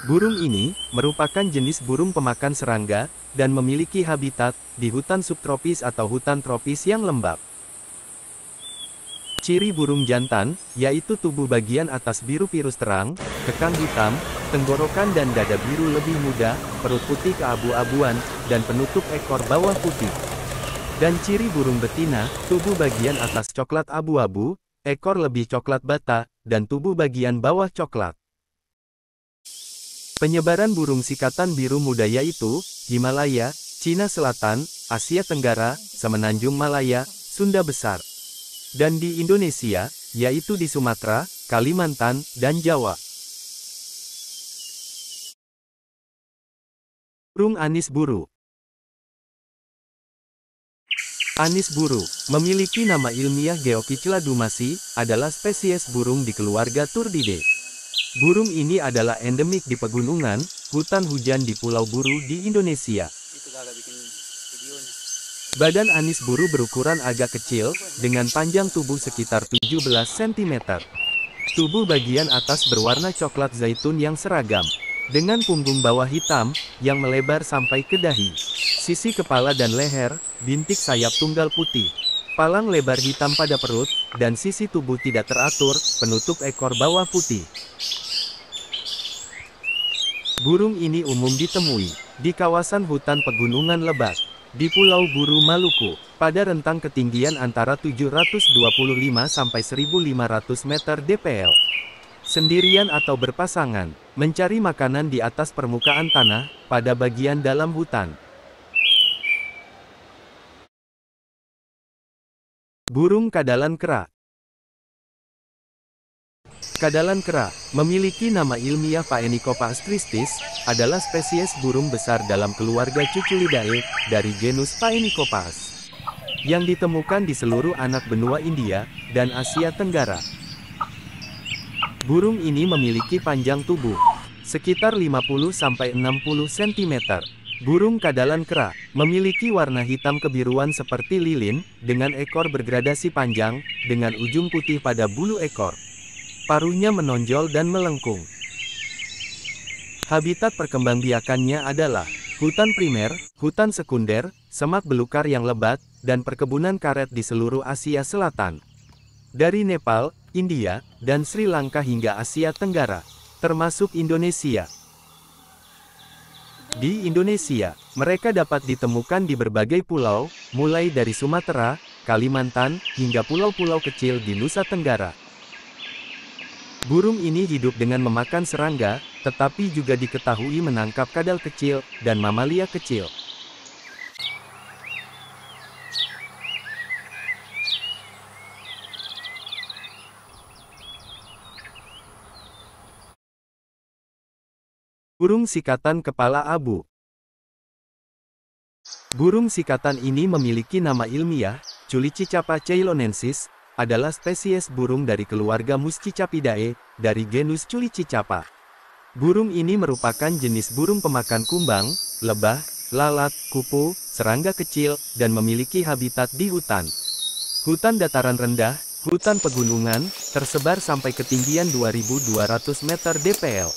Burung ini merupakan jenis burung pemakan serangga, dan memiliki habitat di hutan subtropis atau hutan tropis yang lembab. Ciri burung jantan, yaitu tubuh bagian atas biru pirus terang, kekang hitam, tenggorokan dan dada biru lebih muda, perut putih keabu-abuan, dan penutup ekor bawah putih. Dan ciri burung betina, tubuh bagian atas coklat abu-abu, ekor lebih coklat bata, dan tubuh bagian bawah coklat. Penyebaran burung sikatan biru muda yaitu, Himalaya, Cina Selatan, Asia Tenggara, Semenanjung Malaya, Sunda Besar. Dan di Indonesia, yaitu di Sumatera, Kalimantan, dan Jawa. Burung anis buru. Anis buru, memiliki nama ilmiah Geokycla dumasi, adalah spesies burung di keluarga Turdidae. Burung ini adalah endemik di pegunungan, hutan hujan di Pulau Buru di Indonesia. Badan anis buru berukuran agak kecil, dengan panjang tubuh sekitar 17 cm. Tubuh bagian atas berwarna coklat zaitun yang seragam, dengan punggung bawah hitam, yang melebar sampai ke dahi. Sisi kepala dan leher, bintik sayap tunggal putih. Palang lebar hitam pada perut, dan sisi tubuh tidak teratur, penutup ekor bawah putih. Burung ini umum ditemui di kawasan hutan pegunungan lebat di Pulau Buru Maluku, pada rentang ketinggian antara 725 sampai 1500 meter dpl. Sendirian atau berpasangan, mencari makanan di atas permukaan tanah, pada bagian dalam hutan. Burung kadalan kera. Kadalan kera, memiliki nama ilmiah Phaenicophagus tristis, adalah spesies burung besar dalam keluarga Cuculidae, dari genus Phaenicophagus, yang ditemukan di seluruh anak benua India, dan Asia Tenggara. Burung ini memiliki panjang tubuh, sekitar 50-60 cm. Burung kadalan kera, memiliki warna hitam kebiruan seperti lilin, dengan ekor bergradasi panjang, dengan ujung putih pada bulu ekor. Paruhnya menonjol dan melengkung. Habitat perkembangbiakannya adalah hutan primer, hutan sekunder, semak belukar yang lebat, dan perkebunan karet di seluruh Asia Selatan. Dari Nepal, India, dan Sri Lanka hingga Asia Tenggara, termasuk Indonesia. Di Indonesia, mereka dapat ditemukan di berbagai pulau, mulai dari Sumatera, Kalimantan, hingga pulau-pulau kecil di Nusa Tenggara. Burung ini hidup dengan memakan serangga, tetapi juga diketahui menangkap kadal kecil, dan mamalia kecil. Burung sikatan kepala abu. Burung sikatan ini memiliki nama ilmiah, Culicicapa ceylonensis, adalah spesies burung dari keluarga Muscicapidae, dari genus Culicicapa. Burung ini merupakan jenis burung pemakan kumbang, lebah, lalat, kupu, serangga kecil, dan memiliki habitat di hutan. Hutan dataran rendah, hutan pegunungan, tersebar sampai ketinggian 2200 meter dpl.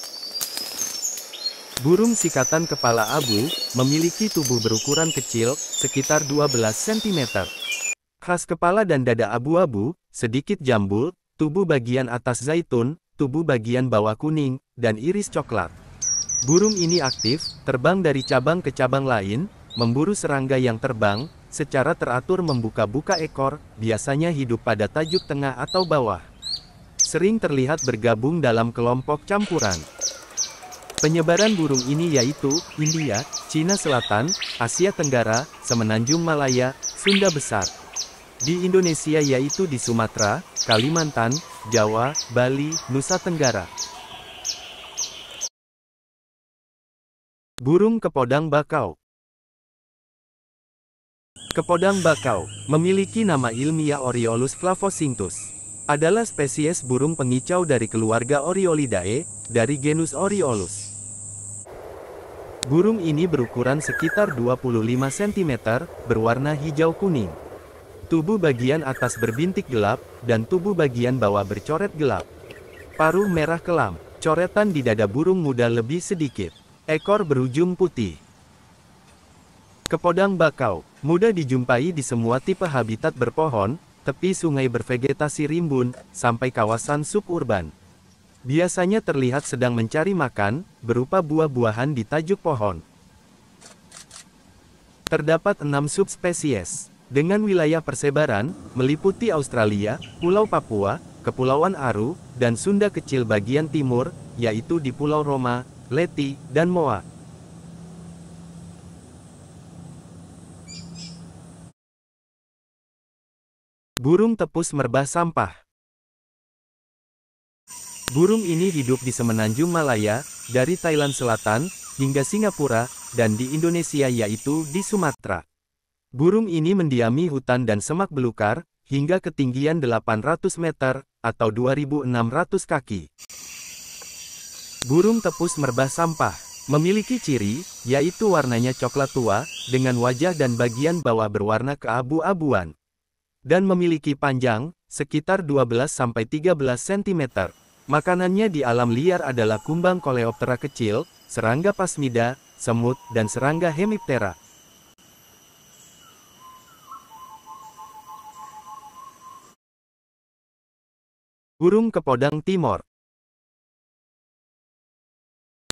Burung sikatan kepala abu, memiliki tubuh berukuran kecil, sekitar 12 cm. Khas kepala dan dada abu-abu, sedikit jambul, tubuh bagian atas zaitun, tubuh bagian bawah kuning, dan iris coklat. Burung ini aktif, terbang dari cabang ke cabang lain, memburu serangga yang terbang, secara teratur membuka-buka ekor, biasanya hidup pada tajuk tengah atau bawah. Sering terlihat bergabung dalam kelompok campuran. Penyebaran burung ini yaitu, India, Cina Selatan, Asia Tenggara, Semenanjung Malaya, Sunda Besar. Di Indonesia yaitu di Sumatera, Kalimantan, Jawa, Bali, Nusa Tenggara. Burung kepodang bakau. Kepodang bakau, memiliki nama ilmiah Oriolus flavocinctus. Adalah spesies burung pengicau dari keluarga Oriolidae, dari genus Oriolus. Burung ini berukuran sekitar 25 cm, berwarna hijau kuning. Tubuh bagian atas berbintik gelap, dan tubuh bagian bawah bercoret gelap. Paruh merah kelam, coretan di dada burung muda lebih sedikit. Ekor berujung putih. Kepodang bakau, mudah dijumpai di semua tipe habitat berpohon, tepi sungai bervegetasi rimbun, sampai kawasan suburban. Biasanya terlihat sedang mencari makan, berupa buah-buahan di tajuk pohon. Terdapat 6 subspesies, dengan wilayah persebaran, meliputi Australia, Pulau Papua, Kepulauan Aru, dan Sunda kecil bagian timur, yaitu di Pulau Roma, Leti, dan Moa. Burung tepus merbah sampah. Burung ini hidup di semenanjung Malaya, dari Thailand Selatan, hingga Singapura, dan di Indonesia yaitu di Sumatera. Burung ini mendiami hutan dan semak belukar, hingga ketinggian 800 meter, atau 2.600 kaki. Burung tepus merbah sampah memiliki ciri, yaitu warnanya coklat tua, dengan wajah dan bagian bawah berwarna keabu-abuan. Dan memiliki panjang, sekitar 12-13 cm. Makanannya di alam liar adalah kumbang Coleoptera kecil, serangga pasmida, semut, dan serangga hemiptera. Burung kepodang timor.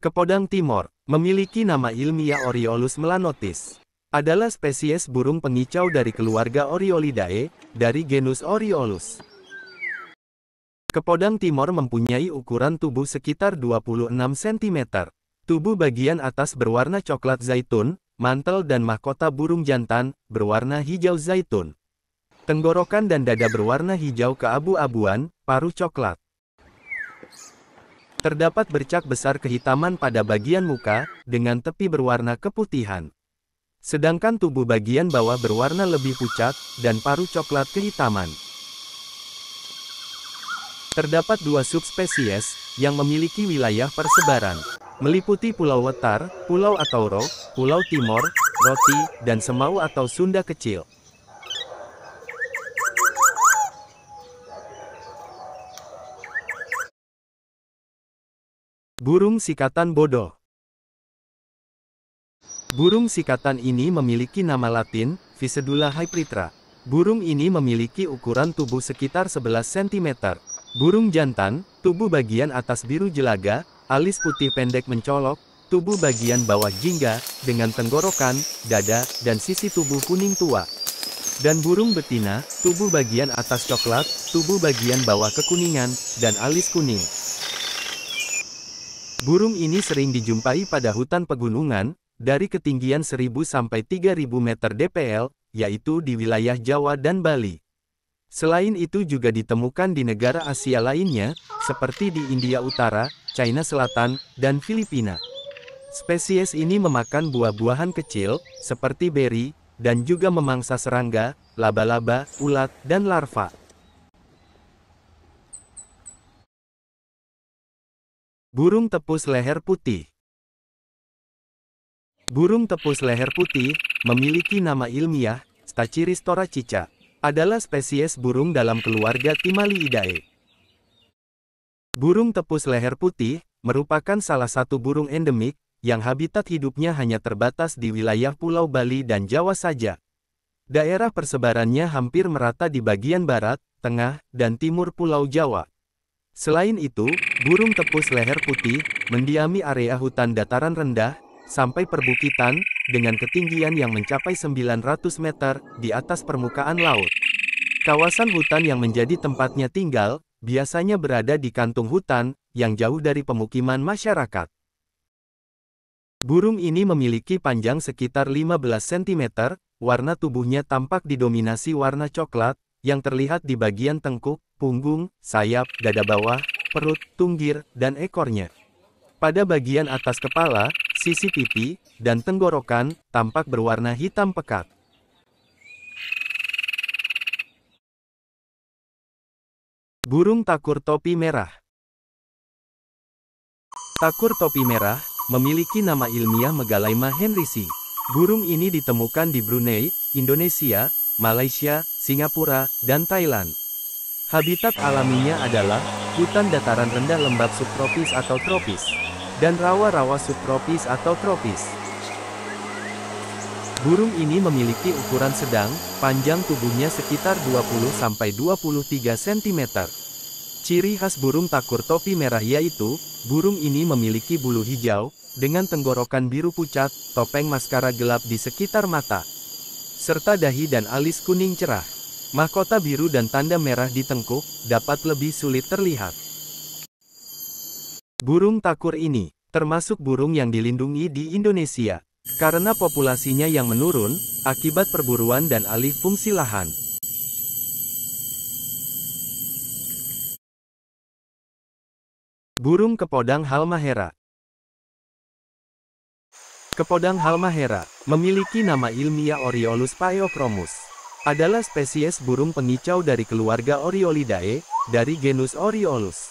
Kepodang timor, memiliki nama ilmiah Oriolus melanotis. Adalah spesies burung pengicau dari keluarga Oriolidae, dari genus Oriolus. Kepodang timor mempunyai ukuran tubuh sekitar 26 cm. Tubuh bagian atas berwarna coklat zaitun, mantel dan mahkota burung jantan, berwarna hijau zaitun. Tenggorokan dan dada berwarna hijau keabu-abuan, paruh coklat. Terdapat bercak besar kehitaman pada bagian muka, dengan tepi berwarna keputihan. Sedangkan tubuh bagian bawah berwarna lebih pucat, dan paruh coklat kehitaman. Terdapat 2 subspesies, yang memiliki wilayah persebaran. Meliputi Pulau Wetar, Pulau Atauro, Pulau Timor, Roti, dan Semau atau Sunda kecil. Burung sikatan bodoh. Burung sikatan ini memiliki nama latin, Physedula hybrida. Burung ini memiliki ukuran tubuh sekitar 11 cm. Burung jantan, tubuh bagian atas biru jelaga, alis putih pendek mencolok, tubuh bagian bawah jingga, dengan tenggorokan, dada, dan sisi tubuh kuning tua. Dan burung betina, tubuh bagian atas coklat, tubuh bagian bawah kekuningan, dan alis kuning. Burung ini sering dijumpai pada hutan pegunungan, dari ketinggian 1000 sampai 3000 meter dpl, yaitu di wilayah Jawa dan Bali. Selain itu juga ditemukan di negara Asia lainnya, seperti di India Utara, China Selatan, dan Filipina. Spesies ini memakan buah-buahan kecil, seperti beri, dan juga memangsa serangga, laba-laba, ulat, dan larva. Burung tepus leher putih. Burung tepus leher putih, memiliki nama ilmiah, Stachyris thoracica. Adalah spesies burung dalam keluarga Timaliidae. Burung tepus leher putih, merupakan salah satu burung endemik, yang habitat hidupnya hanya terbatas di wilayah Pulau Bali dan Jawa saja. Daerah persebarannya hampir merata di bagian barat, tengah, dan timur Pulau Jawa. Selain itu, burung tepus leher putih, mendiami area hutan dataran rendah, sampai perbukitan, dengan ketinggian yang mencapai 900 meter, di atas permukaan laut. Kawasan hutan yang menjadi tempatnya tinggal, biasanya berada di kantung hutan, yang jauh dari pemukiman masyarakat. Burung ini memiliki panjang sekitar 15 cm, warna tubuhnya tampak didominasi warna coklat, yang terlihat di bagian tengkuk, punggung, sayap, dada bawah, perut, tunggir, dan ekornya. Pada bagian atas kepala, sisi pipi, dan tenggorokan, tampak berwarna hitam pekat. Burung takur topi merah. Takur topi merah, memiliki nama ilmiah Megalaima henrysi. Burung ini ditemukan di Brunei, Indonesia, Malaysia, Singapura, dan Thailand. Habitat alaminya adalah hutan dataran rendah lembab subtropis atau tropis, dan rawa-rawa subtropis atau tropis. Burung ini memiliki ukuran sedang, panjang tubuhnya sekitar 20–23 cm. Ciri khas burung takur topi merah yaitu, burung ini memiliki bulu hijau, dengan tenggorokan biru pucat, topeng maskara gelap di sekitar mata, serta dahi dan alis kuning cerah. Mahkota biru dan tanda merah di tengkuk, dapat lebih sulit terlihat. Burung takur ini, termasuk burung yang dilindungi di Indonesia, karena populasinya yang menurun, akibat perburuan dan alih fungsi lahan. Burung kepodang halmahera. Kepodang halmahera, memiliki nama ilmiah Oriolus phaeochromus. Adalah spesies burung pengicau dari keluarga Oriolidae, dari genus Oriolus.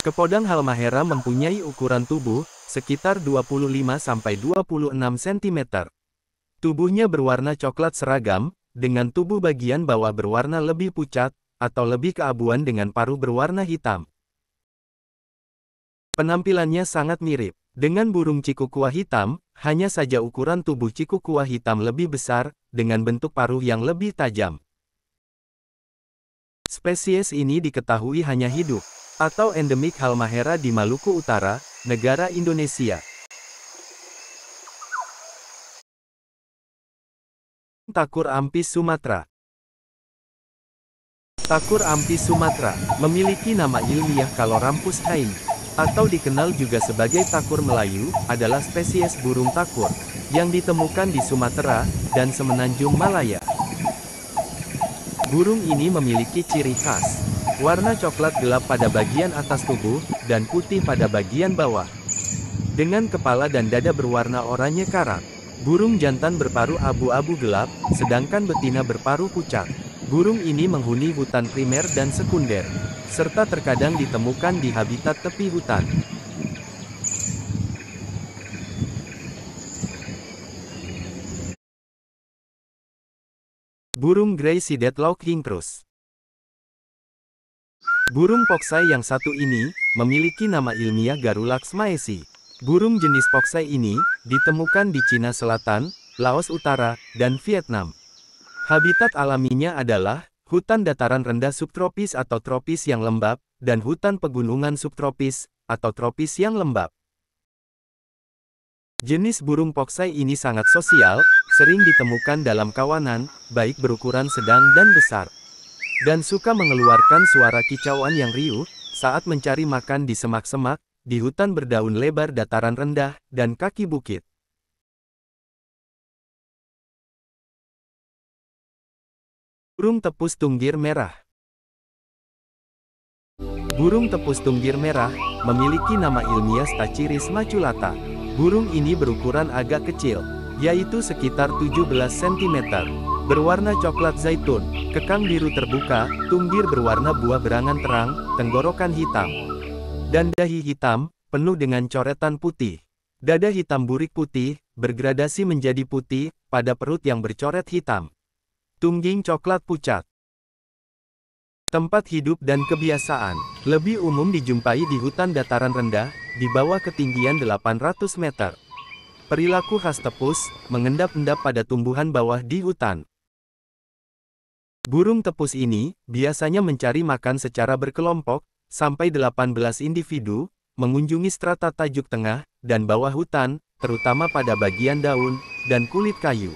Kepodang halmahera mempunyai ukuran tubuh, sekitar 25–26 cm. Tubuhnya berwarna coklat seragam, dengan tubuh bagian bawah berwarna lebih pucat, atau lebih keabuan dengan paruh berwarna hitam. Penampilannya sangat mirip dengan burung cikukua hitam, hanya saja ukuran tubuh cikukua hitam lebih besar, dengan bentuk paruh yang lebih tajam. Spesies ini diketahui hanya hidup, atau endemik halmahera di Maluku Utara, negara Indonesia. Takur ampis Sumatera. Takur ampis Sumatera, memiliki nama ilmiah Calorampus haini, atau dikenal juga sebagai takur Melayu, adalah spesies burung takur, yang ditemukan di Sumatera, dan semenanjung Malaya. Burung ini memiliki ciri khas, warna coklat gelap pada bagian atas tubuh, dan putih pada bagian bawah. Dengan kepala dan dada berwarna oranye karat. Burung jantan berparuh abu-abu gelap, sedangkan betina berparuh pucat. Burung ini menghuni hutan primer dan sekunder, serta terkadang ditemukan di habitat tepi hutan. Burung Grey-Sided Loughingcrus. Burung poksai yang satu ini, memiliki nama ilmiah Garrulax maesi. Burung jenis poksai ini, ditemukan di Cina Selatan, Laos Utara, dan Vietnam. Habitat alaminya adalah, hutan dataran rendah subtropis atau tropis yang lembab, dan hutan pegunungan subtropis, atau tropis yang lembab. Jenis burung poksai ini sangat sosial, sering ditemukan dalam kawanan, baik berukuran sedang dan besar, dan suka mengeluarkan suara kicauan yang riuh, saat mencari makan di semak-semak, di hutan berdaun lebar dataran rendah, dan kaki bukit. Burung tepus tunggir merah. Burung tepus tunggir merah, memiliki nama ilmiah Stachyris maculata. Burung ini berukuran agak kecil, yaitu sekitar 17 cm. Berwarna coklat zaitun, kekang biru terbuka, tunggir berwarna buah berangan terang, tenggorokan hitam, dan dahi hitam, penuh dengan coretan putih. Dada hitam burik putih, bergradasi menjadi putih, pada perut yang bercoret hitam. Tungging coklat pucat. Tempat hidup dan kebiasaan, lebih umum dijumpai di hutan dataran rendah, di bawah ketinggian 800 meter. Perilaku khas tepus, mengendap-endap pada tumbuhan bawah di hutan. Burung tepus ini, biasanya mencari makan secara berkelompok, sampai 18 individu, mengunjungi strata tajuk tengah, dan bawah hutan, terutama pada bagian daun, dan kulit kayu.